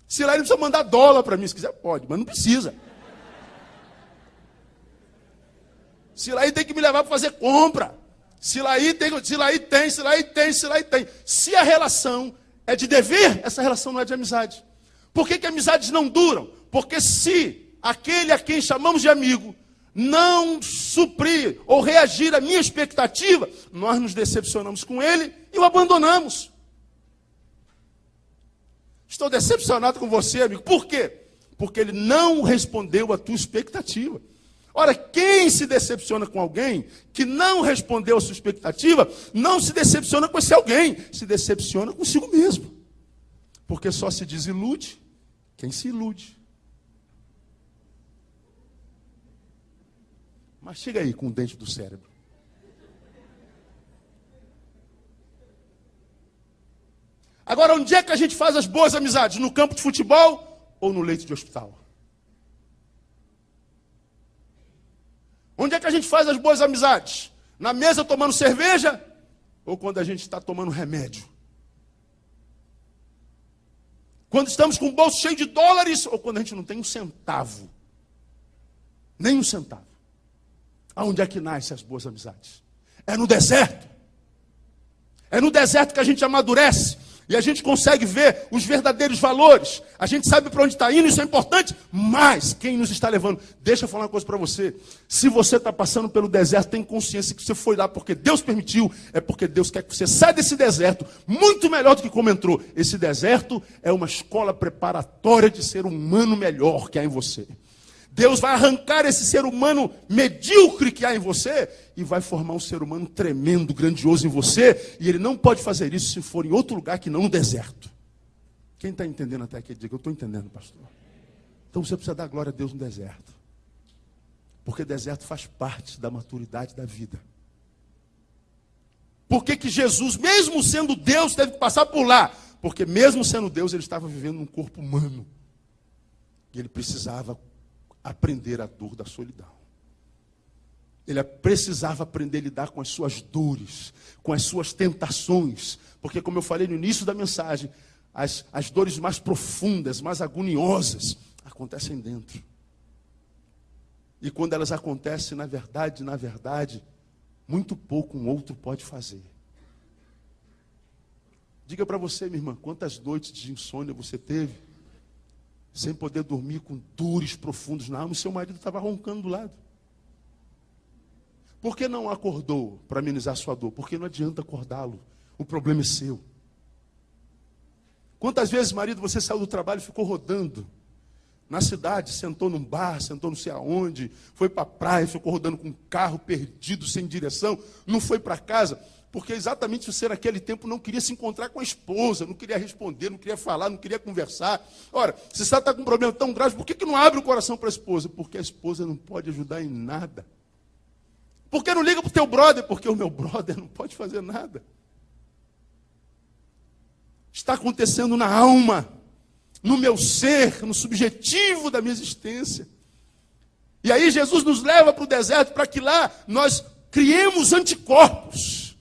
Silaí não precisa mandar dólar para mim, se quiser pode, mas não precisa. Silaí tem que me levar para fazer compra. Silaí tem. Se a relação é de dever, essa relação não é de amizade. Por que amizades não duram? Porque se aquele a quem chamamos de amigo não suprir ou reagir à minha expectativa, nós nos decepcionamos com ele e o abandonamos. Estou decepcionado com você, amigo. Por quê? Porque ele não respondeu à tua expectativa. Ora, quem se decepciona com alguém que não respondeu à sua expectativa, não se decepciona com esse alguém, se decepciona consigo mesmo. Porque só se desilude quem se ilude. Mas chega aí com o dente do cérebro. Agora, onde é que a gente faz as boas amizades? No campo de futebol ou no leito de hospital? Onde é que a gente faz as boas amizades? Na mesa tomando cerveja ou quando a gente está tomando remédio? Quando estamos com o bolso cheio de dólares ou quando a gente não tem um centavo? Nem um centavo. Aonde é que nascem as boas amizades? É no deserto. É no deserto que a gente amadurece. E a gente consegue ver os verdadeiros valores. A gente sabe para onde está indo, isso é importante. Mas quem nos está levando? Deixa eu falar uma coisa para você. Se você está passando pelo deserto, tem consciência que você foi lá porque Deus permitiu. É porque Deus quer que você saia desse deserto muito melhor do que como entrou. Esse deserto é uma escola preparatória de ser humano melhor que há em você. Deus vai arrancar esse ser humano medíocre que há em você e vai formar um ser humano tremendo, grandioso em você. E ele não pode fazer isso se for em outro lugar que não no deserto. Quem está entendendo até aqui, diga, eu estou entendendo, pastor. Então você precisa dar glória a Deus no deserto. Porque deserto faz parte da maturidade da vida. Por que Jesus, mesmo sendo Deus, teve que passar por lá? Porque mesmo sendo Deus, ele estava vivendo num corpo humano. E ele precisava aprender a dor da solidão. Ele precisava aprender a lidar com as suas dores, com as suas tentações. Porque, como eu falei no início da mensagem, as dores mais profundas, mais agoniosas, acontecem dentro. E quando elas acontecem, na verdade, muito pouco um outro pode fazer. Diga para você, minha irmã, quantas noites de insônia você teve, sem poder dormir, com dores profundos na alma, e seu marido estava roncando do lado. Por que não acordou para amenizar sua dor? Porque não adianta acordá-lo, o problema é seu. Quantas vezes, marido, você saiu do trabalho e ficou rodando na cidade, sentou num bar, sentou não sei aonde, foi para a praia, ficou rodando com um carro perdido, sem direção, não foi para casa, porque exatamente você naquele tempo não queria se encontrar com a esposa, não queria responder, não queria falar, não queria conversar. Ora, se você está com um problema tão grave, por que não abre o coração para a esposa? Porque a esposa não pode ajudar em nada. Por que não liga para o teu brother? Porque o meu brother não pode fazer nada. Está acontecendo na alma, no meu ser, no subjetivo da minha existência. E aí Jesus nos leva para o deserto para que lá nós criemos anticorpos.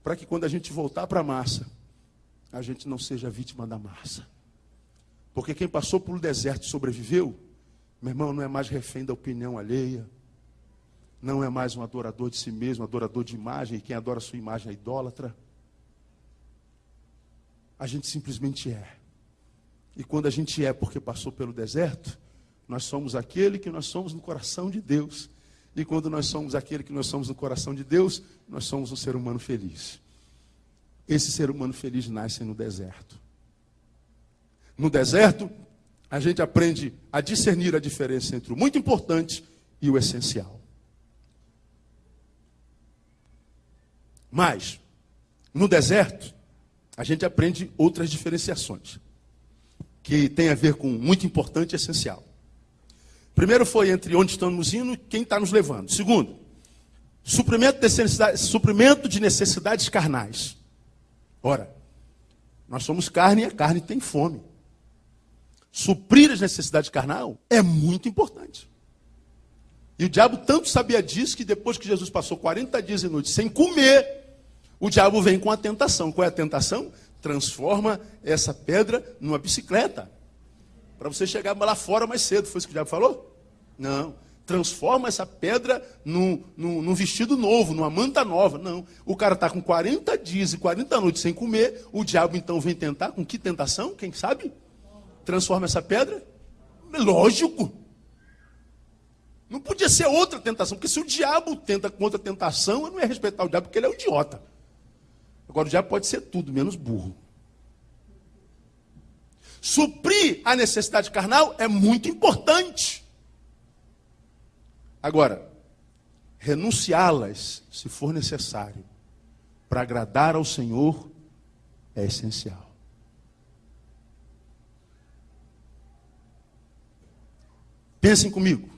Para que quando a gente voltar para a massa, a gente não seja vítima da massa. Porque quem passou pelo deserto e sobreviveu, meu irmão, não é mais refém da opinião alheia. Não é mais um adorador de si mesmo, um adorador de imagem. E quem adora a sua imagem é idólatra. A gente simplesmente é. E quando a gente é porque passou pelo deserto, nós somos aquele que nós somos no coração de Deus. E quando nós somos aquele que nós somos no coração de Deus, nós somos um ser humano feliz. Esse ser humano feliz nasce no deserto. No deserto, a gente aprende a discernir a diferença entre o muito importante e o essencial. Mas, no deserto, a gente aprende outras diferenciações, que tem a ver com muito importante e essencial. Primeiro foi entre onde estamos indo e quem está nos levando. Segundo, suprimento de necessidades carnais. Ora, nós somos carne e a carne tem fome. Suprir as necessidades carnais é muito importante. E o diabo tanto sabia disso que depois que Jesus passou 40 dias e noites sem comer, o diabo vem com a tentação. Qual é a tentação? Transforma essa pedra numa bicicleta. Para você chegar lá fora mais cedo. Foi isso que o diabo falou? Não. Transforma essa pedra num vestido novo, numa manta nova. Não. O cara está com 40 dias e 40 noites sem comer. O diabo então vem tentar. Com que tentação? Quem sabe? Transforma essa pedra? Lógico. Não podia ser outra tentação. Porque se o diabo tenta com outra tentação, eu não ia respeitar o diabo porque ele é um idiota. Agora o diabo pode ser tudo, menos burro. Suprir a necessidade carnal é muito importante. Agora, renunciá-las, se for necessário, para agradar ao Senhor, é essencial. Pensem comigo.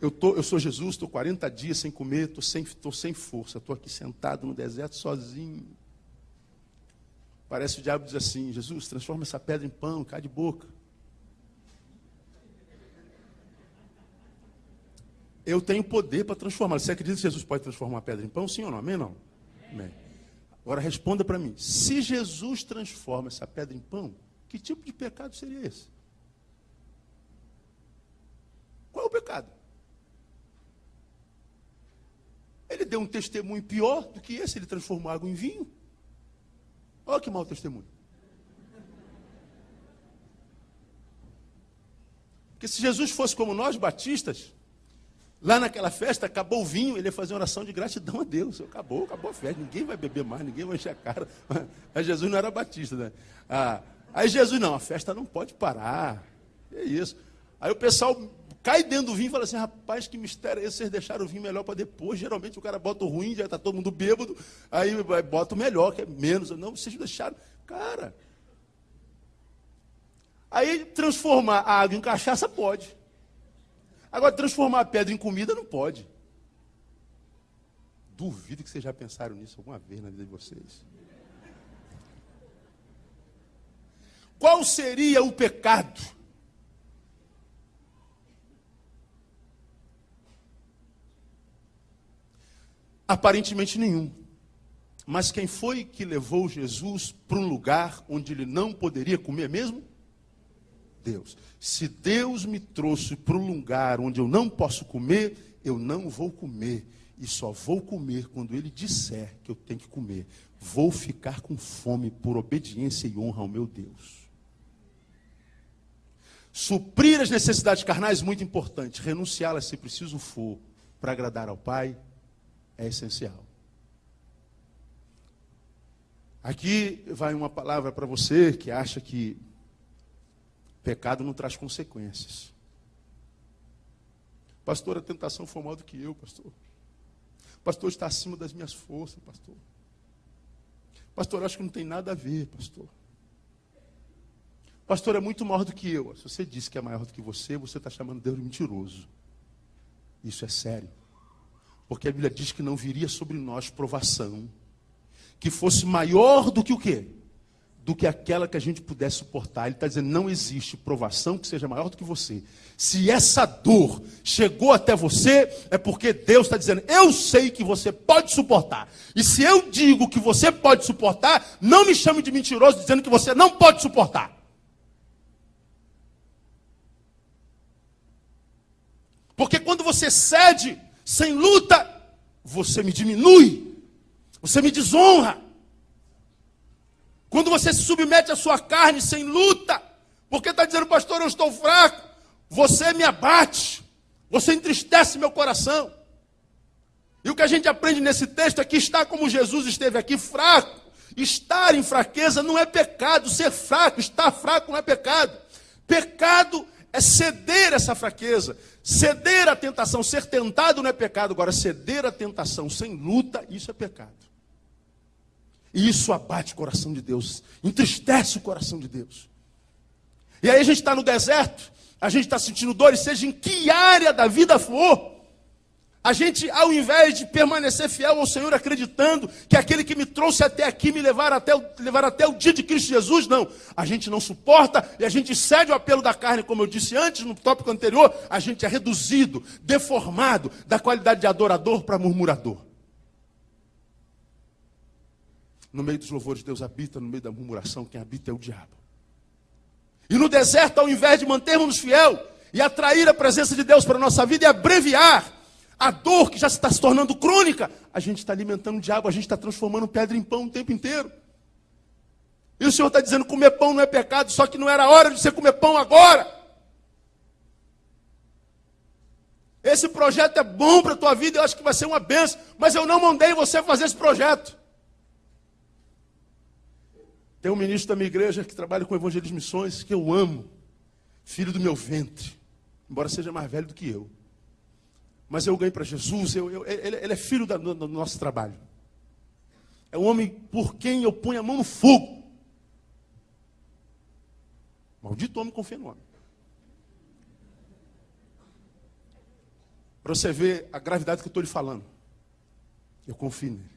Eu sou Jesus, estou 40 dias sem comer, estou sem força, estou aqui sentado no deserto sozinho. Parece o diabo diz assim: Jesus, transforma essa pedra em pão, cai de boca. Eu tenho poder para transformar. Você acredita que Jesus pode transformar uma pedra em pão? Sim ou não? Amém ou não? Amém. Agora responda para mim. Se Jesus transforma essa pedra em pão, que tipo de pecado seria esse? Qual é o pecado? Ele deu um testemunho pior do que esse, ele transformou água em vinho. Olha que mau testemunho. Porque se Jesus fosse como nós, batistas, lá naquela festa, acabou o vinho, ele ia fazer uma oração de gratidão a Deus. Acabou a festa, ninguém vai beber mais, ninguém vai encher a cara. Mas Jesus não era batista, né? Aí Jesus, não, a festa não pode parar. É isso. Aí o pessoal cai dentro do vinho e fala assim: rapaz, que mistério é esse? Vocês deixaram o vinho melhor para depois. Geralmente o cara bota o ruim, já está todo mundo bêbado, aí bota o melhor, que é menos. Não, vocês deixaram. Cara. Aí transformar a água em cachaça pode. Agora transformar a pedra em comida não pode. Duvido que vocês já pensaram nisso alguma vez na vida de vocês. Qual seria o pecado Aparentemente nenhum. Mas quem foi que levou Jesus para um lugar onde ele não poderia comer mesmo? Deus. Se Deus me trouxe para um lugar onde eu não posso comer, eu não vou comer. E só vou comer quando ele disser que eu tenho que comer. Vou ficar com fome por obediência e honra ao meu Deus. Suprir as necessidades carnais, muito importante. Renunciá-las, se preciso for, para agradar ao Pai, é essencial. Aqui vai uma palavra para você que acha que pecado não traz consequências. Pastor, a tentação foi maior do que eu, pastor. Pastor, está acima das minhas forças, pastor. Pastor, acho que não tem nada a ver, pastor. Pastor, é muito maior do que eu. Se você disse que é maior do que você está chamando Deus de mentiroso. Isso é sério. Porque a Bíblia diz que não viria sobre nós provação que fosse maior do que o quê? Do que aquela que a gente pudesse suportar. Ele está dizendo, não existe provação que seja maior do que você. Se essa dor chegou até você, é porque Deus está dizendo, eu sei que você pode suportar. E se eu digo que você pode suportar, não me chame de mentiroso dizendo que você não pode suportar. Porque quando você cede sem luta, você me diminui, você me desonra. Quando você se submete à sua carne sem luta, porque está dizendo, pastor, eu estou fraco, você me abate, você entristece meu coração. E o que a gente aprende nesse texto é que estar como Jesus esteve aqui, fraco. Estar em fraqueza não é pecado, ser fraco, estar fraco não é pecado. Pecado é ceder essa fraqueza, ceder à tentação. Ser tentado não é pecado, agora ceder à tentação sem luta, isso é pecado. E isso abate o coração de Deus, entristece o coração de Deus. E aí a gente está no deserto, a gente está sentindo dores, seja em que área da vida for. A gente, ao invés de permanecer fiel ao Senhor, acreditando que aquele que me trouxe até aqui me levar até o dia de Cristo Jesus, não. A gente não suporta e a gente cede o apelo da carne, como eu disse antes, no tópico anterior, a gente é reduzido, deformado da qualidade de adorador para murmurador. No meio dos louvores, Deus habita, no meio da murmuração, quem habita é o diabo. E no deserto, ao invés de mantermos-nos fiel e atrair a presença de Deus para a nossa vida e abreviar a dor que já está se tornando crônica, a gente está alimentando o diabo, a gente está transformando pedra em pão o tempo inteiro. E o Senhor está dizendo, comer pão não é pecado, só que não era hora de você comer pão agora. Esse projeto é bom para a tua vida, eu acho que vai ser uma bênção, mas eu não mandei você fazer esse projeto. Tem um ministro da minha igreja que trabalha com evangelismo e missões, que eu amo, filho do meu ventre, embora seja mais velho do que eu. Mas eu ganhei para Jesus, ele é filho do nosso trabalho. É um homem por quem eu ponho a mão no fogo. Maldito homem confia no homem. Para você ver a gravidade que eu estou lhe falando. Eu confio nele.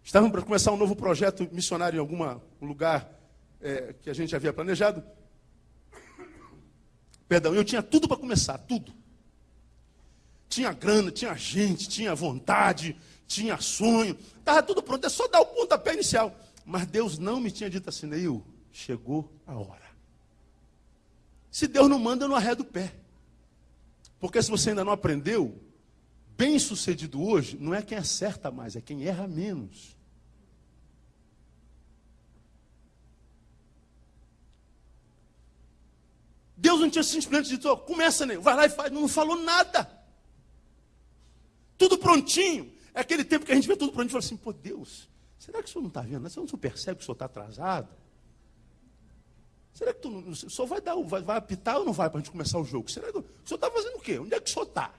Estávamos para começar um novo projeto missionário em algum lugar que a gente havia planejado. Perdão, eu tinha tudo para começar, tudo. Tinha grana, tinha gente, tinha vontade, tinha sonho. Estava tudo pronto, é só dar o pontapé inicial. Mas Deus não me tinha dito assim, Neil, chegou a hora. Se Deus não manda, eu não arredo o pé. Porque se você ainda não aprendeu, bem sucedido hoje, não é quem acerta mais, é quem erra menos. Deus não tinha simplesmente dito, começa, Neil, vai lá e faz. Não falou nada. Tudo prontinho. É aquele tempo que a gente vê tudo prontinho e fala assim, pô, Deus, será que o senhor não está vendo? Você não percebe que o senhor está atrasado? Será que o senhor vai apitar ou não vai para a gente começar o jogo? Será que o senhor está fazendo o quê? Onde é que o senhor está?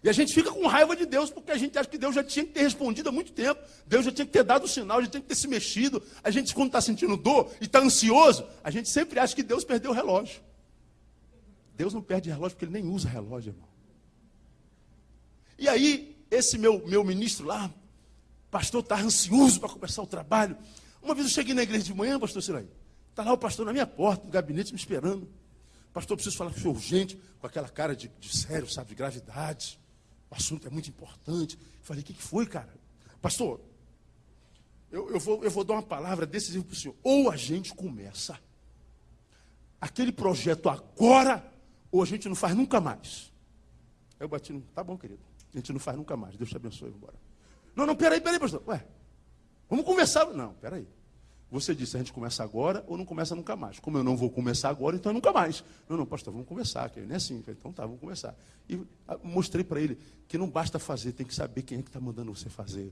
E a gente fica com raiva de Deus, porque a gente acha que Deus já tinha que ter respondido há muito tempo. Deus já tinha que ter dado o sinal, já tinha que ter se mexido. A gente, quando está sentindo dor e está ansioso, a gente sempre acha que Deus perdeu o relógio. Deus não perde relógio porque ele nem usa relógio, irmão. E aí, esse meu ministro lá, pastor, está ansioso para começar o trabalho. Uma vez eu cheguei na igreja de manhã, pastor Silaí, está lá o pastor na minha porta, no gabinete, me esperando. Pastor, preciso falar com o senhor urgente, com aquela cara de sério, sabe, de gravidade. o assunto é muito importante. Eu falei, o que foi, cara? Pastor, eu vou dar uma palavra decisiva para o senhor. Ou a gente começa aquele projeto agora, ou a gente não faz nunca mais. Aí eu bati, tá bom, querido, a gente não faz nunca mais, Deus te abençoe, vamos embora. Não, peraí, pastor. Ué, vamos começar. Não, peraí. Você disse, a gente começa agora ou não começa nunca mais. Como eu não vou começar agora, então é nunca mais. Não, pastor, vamos começar. Que não é assim. Falei, então tá, vamos começar. E mostrei para ele que não basta fazer, tem que saber quem é que está mandando você fazer.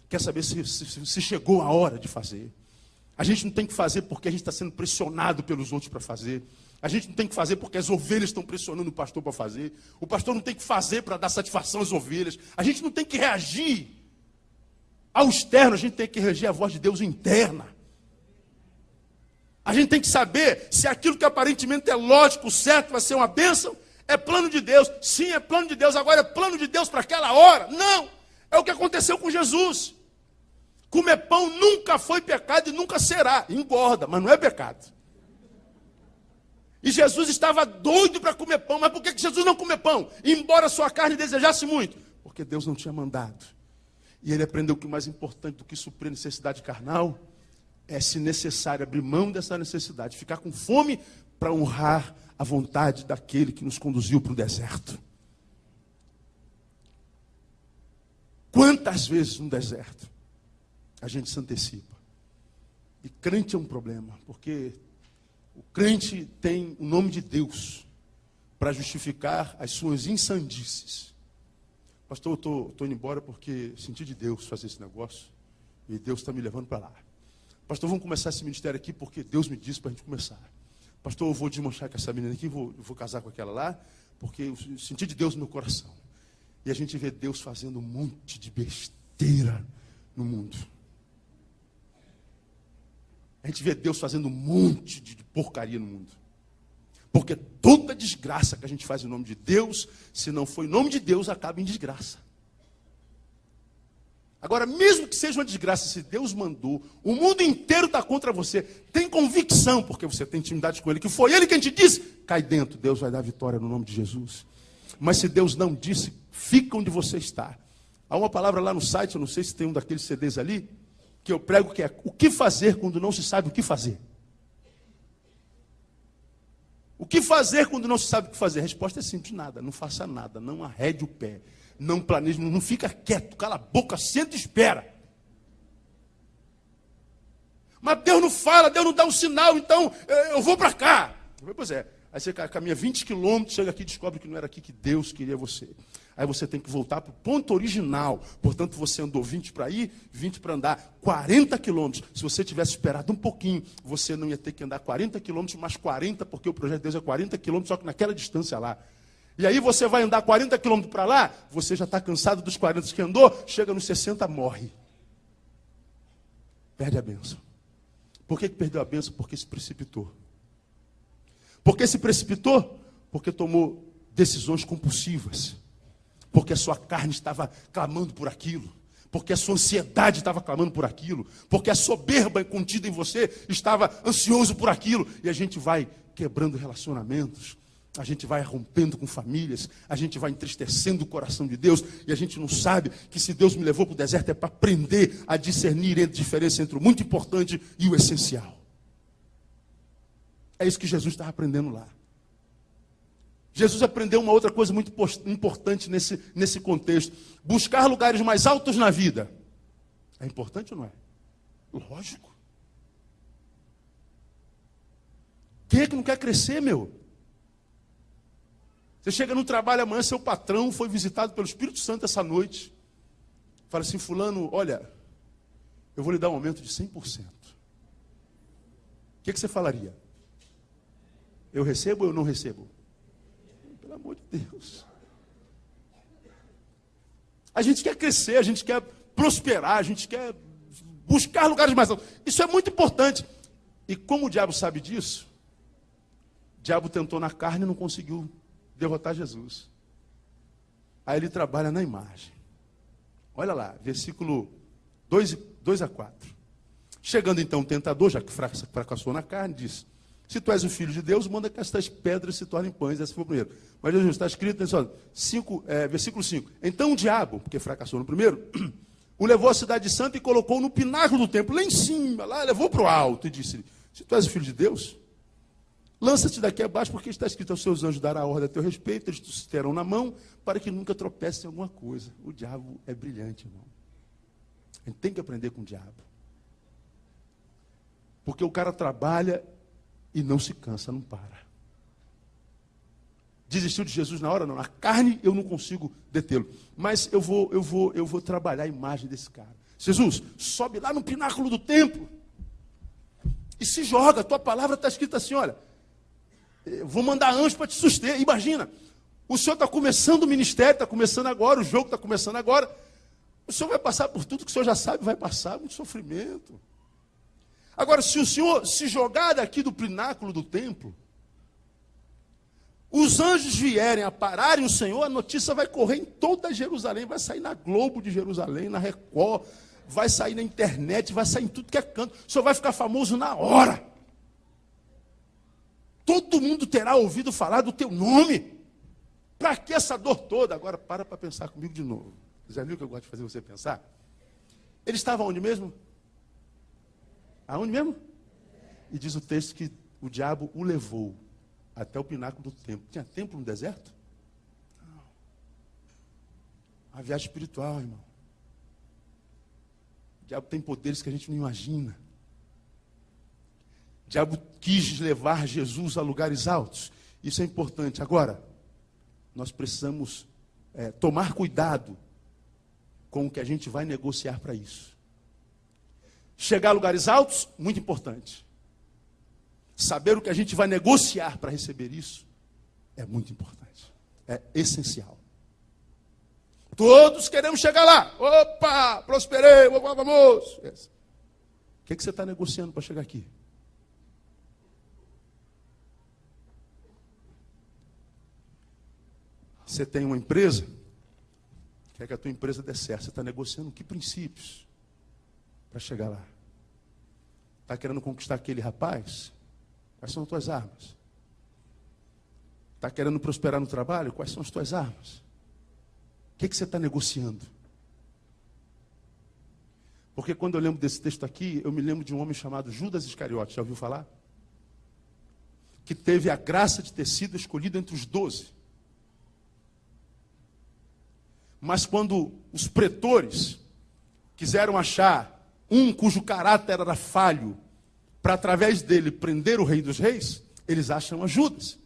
Quer saber se chegou a hora de fazer. A gente não tem que fazer porque a gente está sendo pressionado pelos outros para fazer. A gente não tem que fazer porque as ovelhas estão pressionando o pastor para fazer. O pastor não tem que fazer para dar satisfação às ovelhas. A gente não tem que reagir ao externo, a gente tem que reagir à voz de Deus interna. A gente tem que saber se aquilo que aparentemente é lógico, certo, vai ser uma bênção, é plano de Deus. Sim, é plano de Deus, agora é plano de Deus para aquela hora. Não, é o que aconteceu com Jesus. Comer pão nunca foi pecado e nunca será. Engorda, mas não é pecado. E Jesus estava doido para comer pão. Mas por que Jesus não comeu pão? Embora sua carne desejasse muito. Porque Deus não tinha mandado. E ele aprendeu que o mais importante do que suprir a necessidade carnal é, se necessário, abrir mão dessa necessidade, ficar com fome para honrar a vontade daquele que nos conduziu para o deserto. Quantas vezes no deserto a gente se antecipa? E crente é um problema, porque o crente tem o nome de Deus para justificar as suas insandices. Pastor, eu estou indo embora porque senti de Deus fazer esse negócio e Deus está me levando para lá. Pastor, vamos começar esse ministério aqui porque Deus me disse para a gente começar. Pastor, eu vou desmanchar com essa menina aqui, vou casar com aquela lá, porque eu senti de Deus no meu coração. E a gente vê Deus fazendo um monte de besteira no mundo. A gente vê Deus fazendo um monte de porcaria no mundo. Porque toda desgraça que a gente faz em nome de Deus, se não for em nome de Deus, acaba em desgraça. Agora, mesmo que seja uma desgraça, se Deus mandou, o mundo inteiro está contra você, tem convicção, porque você tem intimidade com Ele, que foi Ele quem te disse, cai dentro, Deus vai dar vitória no nome de Jesus. Mas se Deus não disse, fica onde você está. Há uma palavra lá no site, eu não sei se tem um daqueles CDs ali, que eu prego que é, o que fazer quando não se sabe o que fazer? O que fazer quando não se sabe o que fazer? A resposta é simples, nada, não faça nada, não arrede o pé. Não planeja, não fica quieto, cala a boca, senta e espera. Mas Deus não fala, Deus não dá um sinal, então eu vou para cá. Pois é, aí você caminha 20 quilômetros, chega aqui e descobre que não era aqui que Deus queria você. Aí você tem que voltar para o ponto original. Portanto, você andou 20 para ir, 20 para andar, 40 quilômetros. Se você tivesse esperado um pouquinho, você não ia ter que andar 40 quilômetros, mais 40, porque o projeto de Deus é 40 quilômetros, só que naquela distância lá. E aí você vai andar 40 quilômetros para lá, você já está cansado dos 40 que andou, chega nos 60, morre. Perde a bênção. Por que perdeu a bênção? Porque se precipitou. Por que se precipitou? Porque tomou decisões compulsivas. Porque a sua carne estava clamando por aquilo. Porque a sua ansiedade estava clamando por aquilo. Porque a soberba contida em você estava ansioso por aquilo. E a gente vai quebrando relacionamentos. A gente vai rompendo com famílias, a gente vai entristecendo o coração de Deus, e a gente não sabe que se Deus me levou para o deserto é para aprender a discernir a diferença entre o muito importante e o essencial. É isso que Jesus estava aprendendo lá. Jesus aprendeu uma outra coisa muito importante nesse contexto. Buscar lugares mais altos na vida. É importante ou não é? Lógico. Quem é que não quer crescer, meu? Você chega no trabalho amanhã, seu patrão foi visitado pelo Espírito Santo essa noite. Fala assim, fulano, olha, eu vou lhe dar um aumento de 100%. O que você falaria? Eu recebo ou eu não recebo? Pelo amor de Deus. A gente quer crescer, a gente quer prosperar, a gente quer buscar lugares mais altos. Isso é muito importante. E como o diabo sabe disso, o diabo tentou na carne e não conseguiu derrotar Jesus. Aí ele trabalha na imagem. Olha lá, versículo 2 a 4. Chegando então o tentador, já que fracassou na carne, diz, Se tu és o Filho de Deus, manda que estas pedras se tornem pães. Esse foi o primeiro. Mas Jesus, está escrito, versículo 5. Então o diabo, porque fracassou no primeiro, o levou à cidade santa e colocou no pináculo do templo, lá em cima, lá levou para o alto e disse, se tu és o Filho de Deus, lança-te daqui abaixo, porque está escrito aos seus anjos dará a ordem a teu respeito, eles te terão na mão, para que nunca tropece em alguma coisa. O diabo é brilhante, irmão. A gente tem que aprender com o diabo. Porque o cara trabalha e não se cansa, não para. Desistiu de Jesus na hora? Não. A carne eu não consigo detê-lo. Mas eu vou trabalhar a imagem desse cara. Jesus, sobe lá no pináculo do templo e se joga. A tua palavra está escrita assim, olha, eu vou mandar anjos para te suster. Imagina, o senhor está começando o ministério, está começando agora, o jogo está começando agora. O senhor vai passar por tudo que o senhor já sabe, vai passar muito sofrimento. Agora, se o senhor se jogar daqui do pináculo do templo, os anjos vierem a pararem o Senhor, a notícia vai correr em toda Jerusalém, vai sair na Globo de Jerusalém, na Record, vai sair na internet, vai sair em tudo que é canto. O senhor vai ficar famoso na hora. Todo mundo terá ouvido falar do teu nome. Para que essa dor toda? Agora para pensar comigo de novo. Já viu que eu gosto de fazer você pensar? Ele estava onde mesmo? Aonde mesmo? E diz o texto que o diabo o levou até o pináculo do templo. Tinha templo no deserto? Não. Uma viagem espiritual, irmão. O diabo tem poderes que a gente não imagina. O diabo quis levar Jesus a lugares altos. Isso é importante. Agora, nós precisamos tomar cuidado com o que a gente vai negociar para isso. Chegar a lugares altos, muito importante. Saber o que a gente vai negociar para receber isso é muito importante. É essencial. Todos queremos chegar lá. Opa, prosperei, vamos. O que você está negociando para chegar aqui? Você tem uma empresa, quer que a tua empresa dê certo. Você está negociando que princípios para chegar lá? Está querendo conquistar aquele rapaz? Quais são as tuas armas? Está querendo prosperar no trabalho? Quais são as tuas armas? O que você está negociando? Porque quando eu lembro desse texto aqui, eu me lembro de um homem chamado Judas Iscariote. Já ouviu falar? Que teve a graça de ter sido escolhido entre os 12. Mas quando os pretores quiseram achar um cujo caráter era falho, para através dele prender o rei dos reis, eles acham a Judas.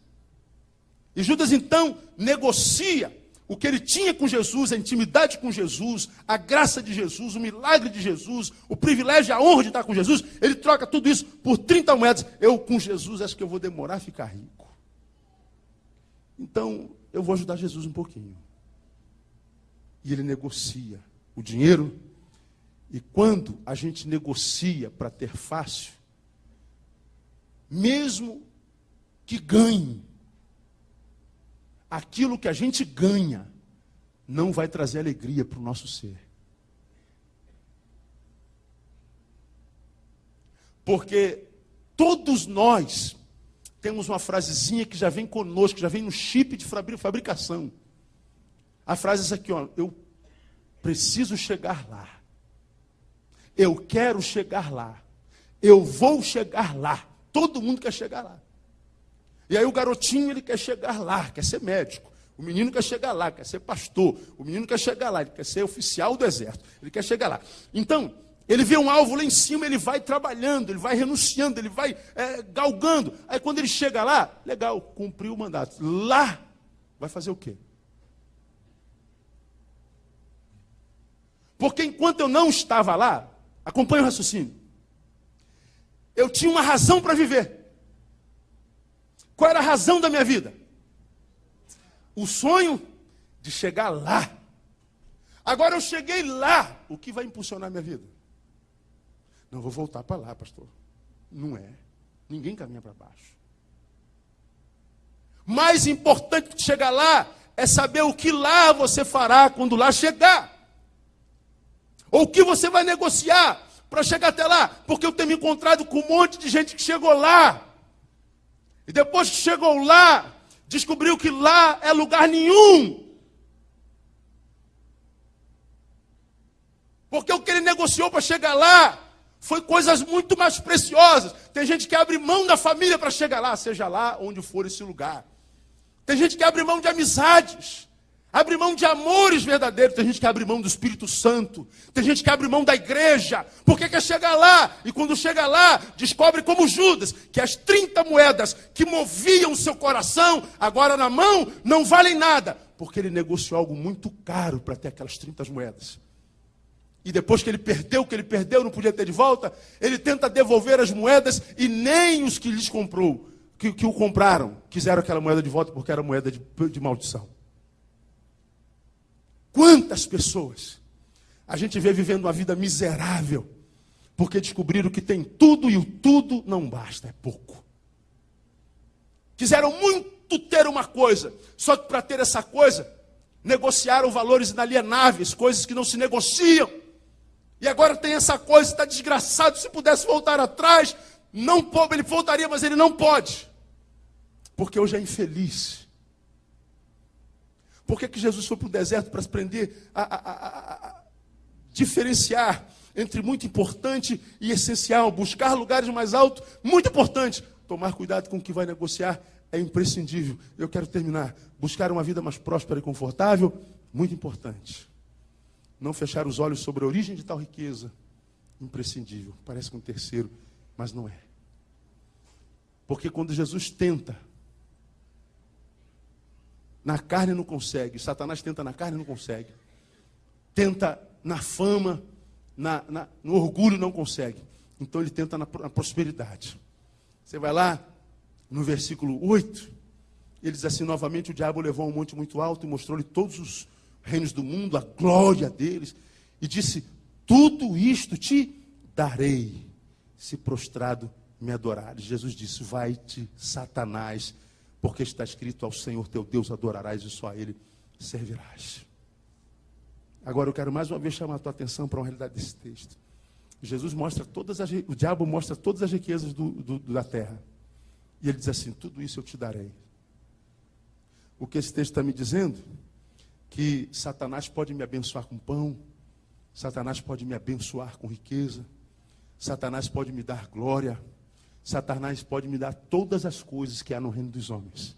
E Judas então negocia o que ele tinha com Jesus, a intimidade com Jesus, a graça de Jesus, o milagre de Jesus, o privilégio, a honra de estar com Jesus. Ele troca tudo isso por 30 moedas. Eu com Jesus acho que eu vou demorar a ficar rico. Então eu vou ajudar Jesus um pouquinho. E ele negocia o dinheiro. E quando a gente negocia para ter fácil, mesmo que ganhe, aquilo que a gente ganha não vai trazer alegria para o nosso ser. Porque todos nós temos uma frasezinha que já vem conosco, já vem no chip de fabricação. A frase é essa aqui, ó, eu preciso chegar lá. Eu quero chegar lá. Eu vou chegar lá. Todo mundo quer chegar lá. E aí o garotinho, ele quer chegar lá, quer ser médico. O menino quer chegar lá, quer ser pastor. O menino quer chegar lá, ele quer ser oficial do exército. Ele quer chegar lá. Então, ele vê um alvo lá em cima, ele vai trabalhando, ele vai renunciando, ele vai galgando. Aí quando ele chega lá, legal, cumpriu o mandato. Lá, vai fazer o quê? Porque enquanto eu não estava lá, acompanha o raciocínio, eu tinha uma razão para viver. Qual era a razão da minha vida? O sonho de chegar lá. Agora eu cheguei lá. O que vai impulsionar a minha vida? Não vou voltar para lá, pastor. Não é. Ninguém caminha para baixo. Mais importante que chegar lá é saber o que lá você fará quando lá chegar. Ou o que você vai negociar para chegar até lá. Porque eu tenho me encontrado com um monte de gente que chegou lá. E depois que chegou lá, descobriu que lá é lugar nenhum. Porque o que ele negociou para chegar lá foi coisas muito mais preciosas. Tem gente que abre mão da família para chegar lá, seja lá onde for esse lugar. Tem gente que abre mão de amizades, abre mão de amores verdadeiros. Tem gente que abre mão do Espírito Santo. Tem gente que abre mão da igreja, porque quer chegar lá. E quando chega lá, descobre como Judas, que as 30 moedas que moviam o seu coração, agora na mão, não valem nada. Porque ele negociou algo muito caro para ter aquelas 30 moedas. E depois que ele perdeu o que ele perdeu, não podia ter de volta, ele tenta devolver as moedas e nem os que lhes comprou, que o compraram, quiseram aquela moeda de volta porque era moeda de maldição. Quantas pessoas a gente vê vivendo uma vida miserável, porque descobriram que tem tudo e o tudo não basta, é pouco. Quiseram muito ter uma coisa, só que para ter essa coisa, negociaram valores inalienáveis, coisas que não se negociam. E agora tem essa coisa, está desgraçado, se pudesse voltar atrás, não pode, ele voltaria, mas ele não pode. Porque hoje é infeliz. Por que Jesus foi para o deserto? Para aprender a diferenciar entre muito importante e essencial. Buscar lugares mais altos, muito importante. Tomar cuidado com o que vai negociar é imprescindível. Eu quero terminar. Buscar uma vida mais próspera e confortável, muito importante. Não fechar os olhos sobre a origem de tal riqueza, imprescindível. Parece que um terceiro, mas não é. Porque quando Jesus tenta, na carne não consegue. Satanás tenta na carne e não consegue. Tenta na fama, no orgulho, não consegue. Então ele tenta na prosperidade. Você vai lá, no versículo 8, ele diz assim, novamente o diabo levou a um monte muito alto e mostrou-lhe todos os reinos do mundo, a glória deles, e disse, tudo isto te darei, se prostrado me adorares. Jesus disse, vai-te, Satanás, porque está escrito, ao Senhor teu Deus adorarás e só a Ele servirás. Agora eu quero mais uma vez chamar a tua atenção para uma realidade desse texto. Jesus mostra o diabo mostra todas as riquezas da terra. E ele diz assim, tudo isso eu te darei. O que esse texto está me dizendo? Que Satanás pode me abençoar com pão, Satanás pode me abençoar com riqueza, Satanás pode me dar glória, Satanás pode me dar todas as coisas que há no reino dos homens.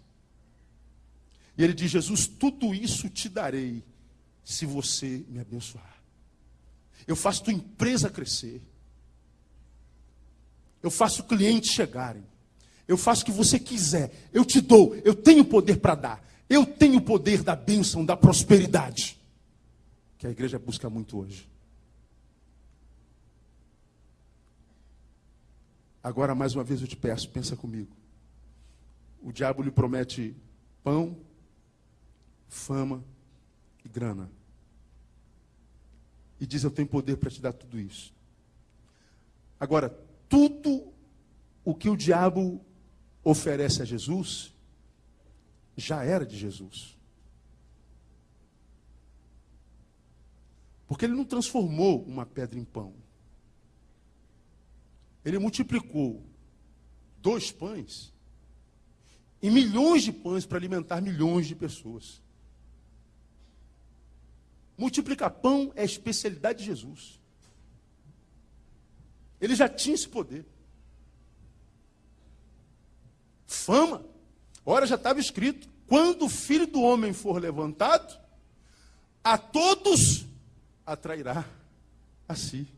E ele diz, Jesus, tudo isso te darei, se você me abençoar. Eu faço tua empresa crescer, eu faço clientes chegarem, eu faço o que você quiser, eu te dou, eu tenho poder para dar. Eu tenho o poder da bênção, da prosperidade, que a igreja busca muito hoje. Agora, mais uma vez eu te peço, pensa comigo. O diabo lhe promete pão, fama e grana. E diz, eu tenho poder para te dar tudo isso. Agora, tudo o que o diabo oferece a Jesus já era de Jesus. Porque ele não transformou uma pedra em pão. Ele multiplicou 2 pães e milhões de pães para alimentar milhões de pessoas. Multiplicar pão é a especialidade de Jesus. Ele já tinha esse poder. Fama. Ora, já estava escrito, quando o Filho do Homem for levantado, a todos atrairá a si.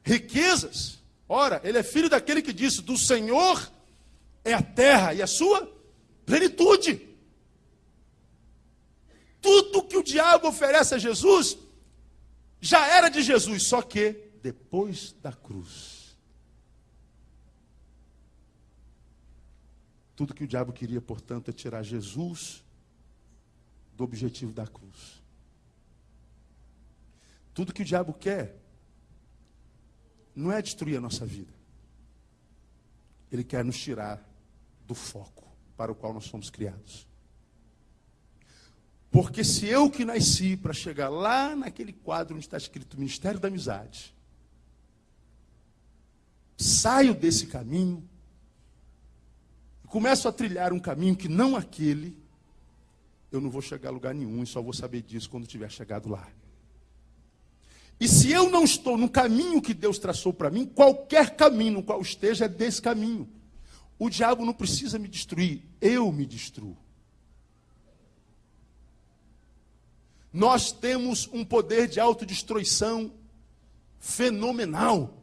Riquezas. Ora, ele é filho daquele que disse, do Senhor é a terra e a sua plenitude. Tudo que o diabo oferece a Jesus, já era de Jesus, só que depois da cruz. Tudo que o diabo queria, portanto, é tirar Jesus do objetivo da cruz. Tudo que o diabo quer não é destruir a nossa vida. Ele quer nos tirar do foco para o qual nós fomos criados. Porque se eu que nasci para chegar lá naquele quadro onde está escrito Ministério da Amizade, saio desse caminho, começo a trilhar um caminho que não aquele, eu não vou chegar a lugar nenhum e só vou saber disso quando tiver chegado lá. E se eu não estou no caminho que Deus traçou para mim, qualquer caminho no qual esteja é desse caminho. O diabo não precisa me destruir, eu me destruo. Nós temos um poder de autodestruição fenomenal.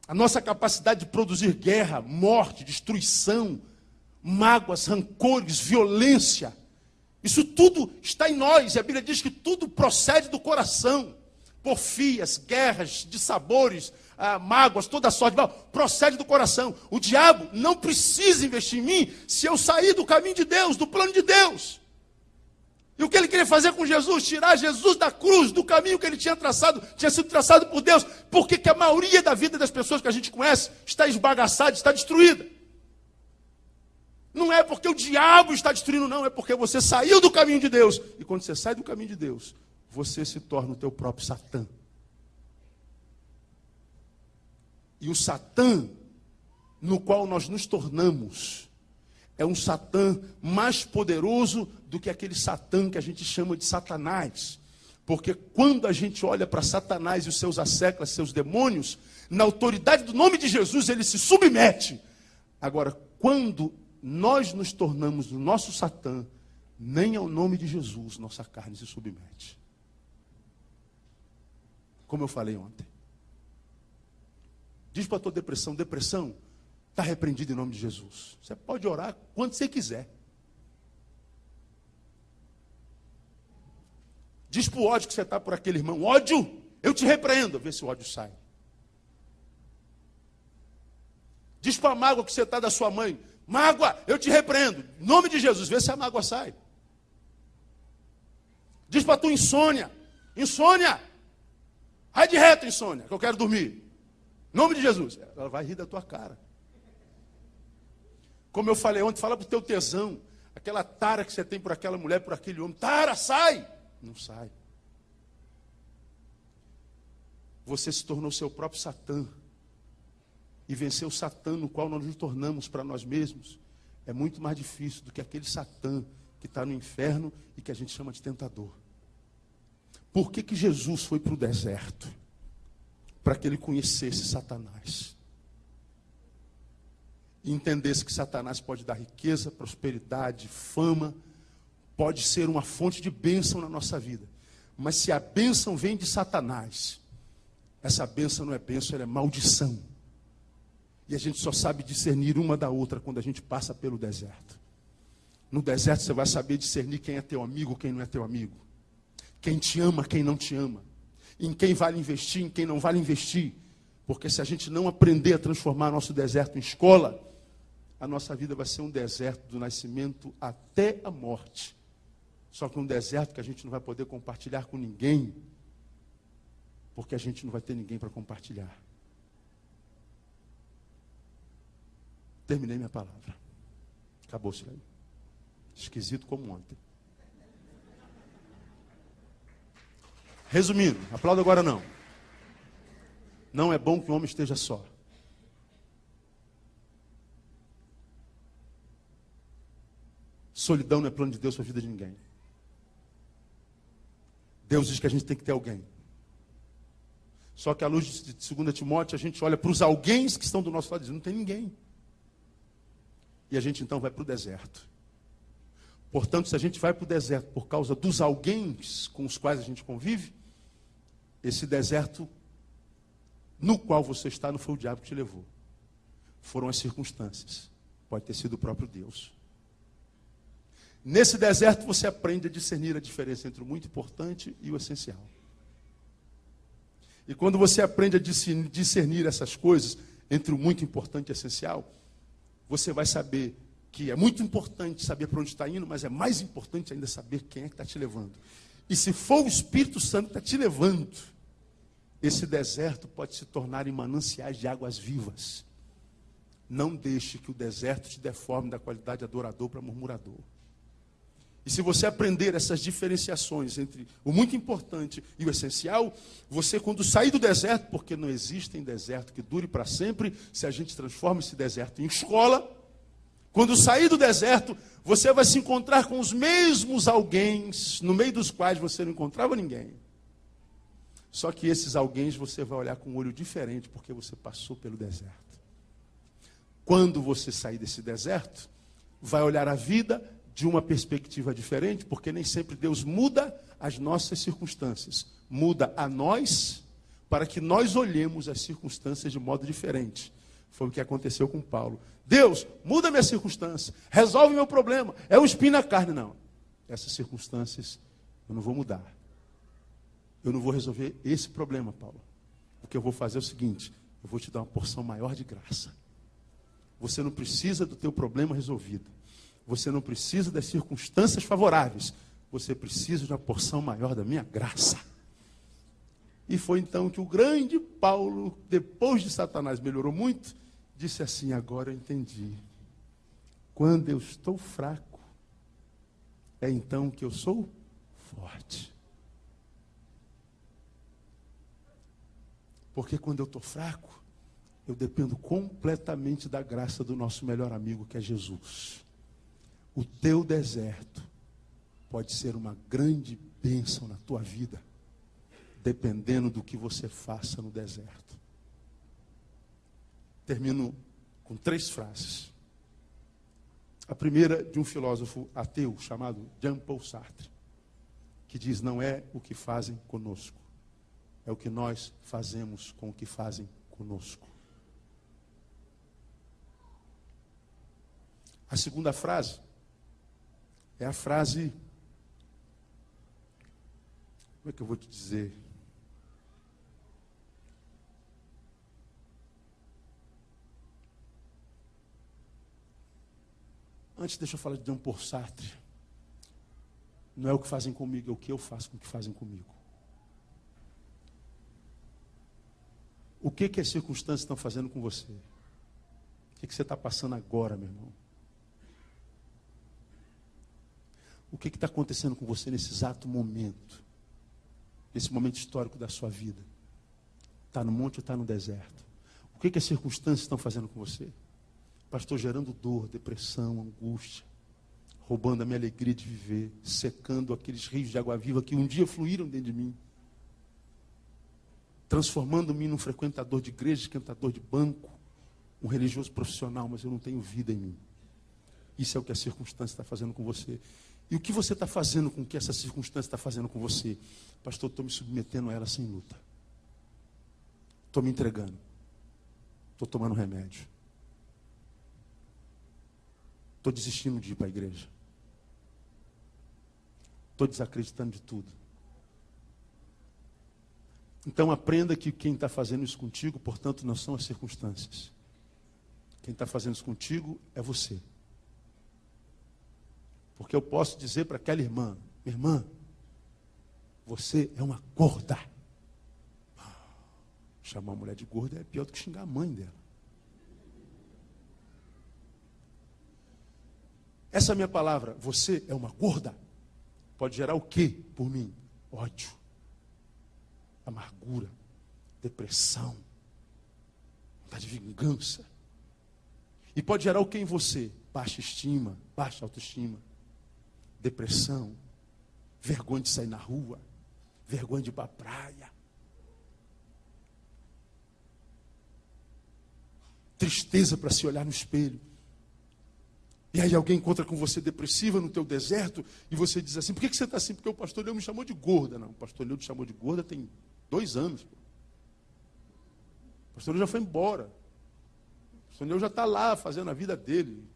A nossa capacidade de produzir guerra, morte, destruição, mágoas, rancores, violência, isso tudo está em nós. E a Bíblia diz que tudo procede do coração. Porfias, guerras, dissabores, mágoas, toda sorte, procede do coração. O diabo não precisa investir em mim se eu sair do caminho de Deus, do plano de Deus. E o que ele queria fazer com Jesus? Tirar Jesus da cruz, do caminho que ele tinha traçado, tinha sido traçado por Deus. Por que a maioria da vida das pessoas que a gente conhece está esbagaçada, está destruída? Não é porque o diabo está destruindo, não. É porque você saiu do caminho de Deus. E quando você sai do caminho de Deus, você se torna o teu próprio Satã. E o Satã, no qual nós nos tornamos, é um Satã mais poderoso do que aquele Satã que a gente chama de Satanás. Porque quando a gente olha para Satanás e os seus asseclas, seus demônios, na autoridade do nome de Jesus, ele se submete. Agora, quando nós nos tornamos o nosso Satã, nem ao nome de Jesus nossa carne se submete. Como eu falei ontem. Diz para a tua depressão, está repreendida em nome de Jesus. Você pode orar quando você quiser. Diz para o ódio que você está por aquele irmão, ódio, eu te repreendo, vê se o ódio sai. Diz para a mágoa que você está da sua mãe, mágoa, eu te repreendo, em nome de Jesus, vê se a mágoa sai. Diz para a tua insônia, vai de reto, insônia, que eu quero dormir. Em nome de Jesus, ela vai rir da tua cara. Como eu falei ontem, fala para o teu tesão, aquela tara que você tem por aquela mulher, por aquele homem, tara, sai! Não sai. Você se tornou seu próprio Satã. E vencer o Satã no qual nós nos tornamos para nós mesmos é muito mais difícil do que aquele Satã que está no inferno e que a gente chama de tentador. Por que Jesus foi para o deserto? Para que ele conhecesse Satanás. E entendesse que Satanás pode dar riqueza, prosperidade, fama, pode ser uma fonte de bênção na nossa vida. Mas se a bênção vem de Satanás, essa bênção não é bênção, ela é maldição. E a gente só sabe discernir uma da outra quando a gente passa pelo deserto. No deserto você vai saber discernir quem é teu amigo, quem não é teu amigo. Quem te ama, quem não te ama. Em quem vale investir, em quem não vale investir. Porque se a gente não aprender a transformar nosso deserto em escola, a nossa vida vai ser um deserto do nascimento até a morte. Só que um deserto que a gente não vai poder compartilhar com ninguém, porque a gente não vai ter ninguém para compartilhar. Terminei minha palavra. Acabou-se aí. Esquisito como ontem. Resumindo, aplauda agora não. Não é bom que o homem esteja só. Solidão não é plano de Deus para a vida de ninguém. Deus diz que a gente tem que ter alguém. Só que à luz de 2 Timóteo, a gente olha para os alguém que estão do nosso lado e diz, não tem ninguém. E a gente então vai para o deserto. Portanto, se a gente vai para o deserto por causa dos alguém com os quais a gente convive, esse deserto no qual você está não foi o diabo que te levou. Foram as circunstâncias. Pode ter sido o próprio Deus. Nesse deserto você aprende a discernir a diferença entre o muito importante e o essencial. E quando você aprende a discernir essas coisas, entre o muito importante e o essencial, você vai saber que é muito importante saber para onde está indo, mas é mais importante ainda saber quem é que está te levando. E se for o Espírito Santo que está te levando, esse deserto pode se tornar em mananciais de águas vivas. Não deixe que o deserto te deforme da qualidade de adorador para murmurador. E se você aprender essas diferenciações entre o muito importante e o essencial, você, quando sair do deserto, porque não existe deserto que dure para sempre, se a gente transforma esse deserto em escola, quando sair do deserto, você vai se encontrar com os mesmos alguém, no meio dos quais você não encontrava ninguém. Só que esses alguém você vai olhar com um olho diferente, porque você passou pelo deserto. Quando você sair desse deserto, vai olhar a vida de uma perspectiva diferente, porque nem sempre Deus muda as nossas circunstâncias. Muda a nós, para que nós olhemos as circunstâncias de modo diferente. Foi o que aconteceu com Paulo. Deus, muda a minha circunstância, resolve meu problema. É um espinho na carne, não. Essas circunstâncias eu não vou mudar. Eu não vou resolver esse problema, Paulo. O que eu vou fazer é o seguinte, eu vou te dar uma porção maior de graça. Você não precisa do teu problema resolvido. Você não precisa das circunstâncias favoráveis. Você precisa de uma porção maior da minha graça. E foi então que o grande Paulo, depois de Satanás melhorou muito, disse assim, agora eu entendi. Quando eu estou fraco, é então que eu sou forte. Porque quando eu estou fraco, eu dependo completamente da graça do nosso melhor amigo, que é Jesus. O teu deserto pode ser uma grande bênção na tua vida, dependendo do que você faça no deserto. Termino com 3 frases. A primeira de um filósofo ateu chamado Jean-Paul Sartre, que diz, não é o que fazem conosco, é o que nós fazemos com o que fazem conosco. A segunda frase é a frase, como é que eu vou te dizer? Antes, deixa eu falar de Jean-Paul Sartre. Não é o que fazem comigo, é o que eu faço com o que fazem comigo. O que as circunstâncias estão fazendo com você? O que você está passando agora, meu irmão? O que está acontecendo com você nesse exato momento? Nesse momento histórico da sua vida? Está no monte ou está no deserto? O que as circunstâncias estão fazendo com você? Pastor, gerando dor, depressão, angústia, roubando a minha alegria de viver, secando aqueles rios de água viva que um dia fluíram dentro de mim, transformando-me num frequentador de igreja, esquentador de banco, um religioso profissional, mas eu não tenho vida em mim. Isso é o que a circunstância está fazendo com você. E o que você está fazendo com o que essa circunstância está fazendo com você? Pastor, estou me submetendo a ela sem luta. Estou me entregando. Estou tomando remédio. Estou desistindo de ir para a igreja. Estou desacreditando de tudo. Então aprenda que quem está fazendo isso contigo, portanto, não são as circunstâncias. Quem está fazendo isso contigo é você. Porque eu posso dizer para aquela irmã, minha irmã, você é uma gorda. Chamar a mulher de gorda é pior do que xingar a mãe dela. Essa minha palavra, você é uma gorda, pode gerar o quê por mim? Ódio, amargura, depressão, vontade de vingança. E pode gerar o quê em você? Baixa estima, baixa autoestima, depressão, vergonha de sair na rua, vergonha de ir para a praia, tristeza para se olhar no espelho. E aí alguém encontra com você depressiva no teu deserto e você diz assim, por que você está assim? Porque o pastor Leo me chamou de gorda. Não, o pastor Leo te chamou de gorda tem 2 anos. O pastor Leo já foi embora. O pastor Leo já está lá fazendo a vida dele.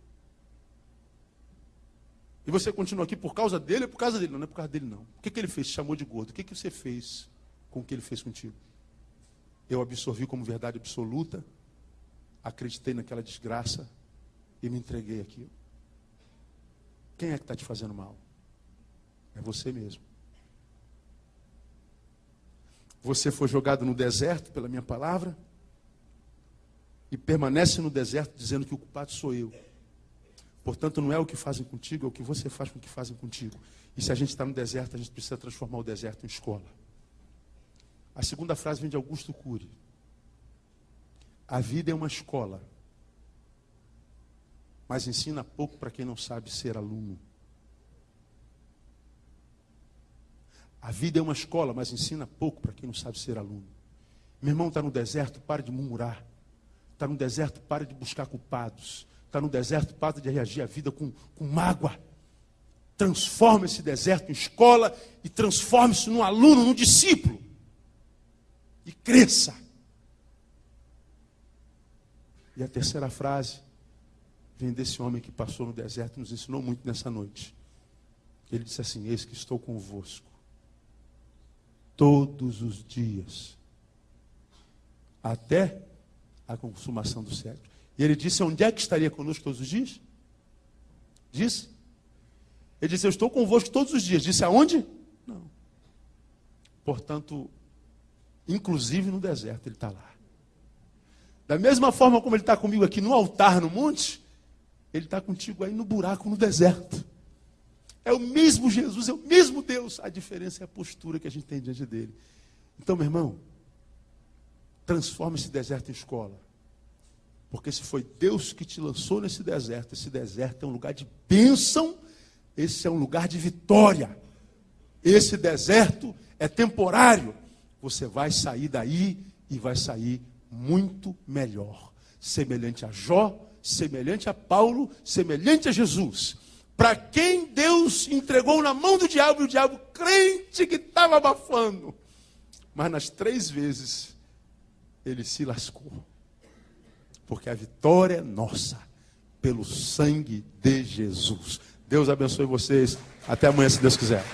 E você continua aqui por causa dele ou por causa dele? Não, não é por causa dele não. O que ele fez? Te chamou de gordo. O que você fez com o que ele fez contigo? Eu absorvi como verdade absoluta, acreditei naquela desgraça e me entreguei àquilo. Quem é que está te fazendo mal? É você mesmo. Você foi jogado no deserto pela minha palavra e permanece no deserto dizendo que o culpado sou eu. Portanto, não é o que fazem contigo, é o que você faz com o que fazem contigo. E se a gente está no deserto, a gente precisa transformar o deserto em escola. A segunda frase vem de Augusto Cury. A vida é uma escola, mas ensina pouco para quem não sabe ser aluno. A vida é uma escola, mas ensina pouco para quem não sabe ser aluno. Meu irmão, está no deserto, pare de murmurar. Está no deserto, pare de buscar culpados. Está no deserto, pare de reagir à vida com mágoa. Transforme esse deserto em escola e transforme-se num aluno, num discípulo. E cresça. E a terceira frase vem desse homem que passou no deserto e nos ensinou muito nessa noite. Ele disse assim: eis que estou convosco todos os dias, até a consumação do século. E ele disse: onde é que estaria conosco todos os dias? Disse. Ele disse: eu estou convosco todos os dias. Disse aonde? Não. Portanto, inclusive no deserto ele está lá. Da mesma forma como ele está comigo aqui no altar, no monte, ele está contigo aí no buraco, no deserto. É o mesmo Jesus, é o mesmo Deus. A diferença é a postura que a gente tem diante dele. Então, meu irmão, transforma esse deserto em escola. Porque se foi Deus que te lançou nesse deserto, esse deserto é um lugar de bênção, esse é um lugar de vitória. Esse deserto é temporário. Você vai sair daí e vai sair muito melhor. Semelhante a Jó, semelhante a Paulo, semelhante a Jesus. Para quem Deus entregou na mão do diabo, e o diabo crente que estava abafando. Mas nas 3 vezes, ele se lascou. Porque a vitória é nossa, pelo sangue de Jesus. Deus abençoe vocês. Até amanhã, se Deus quiser.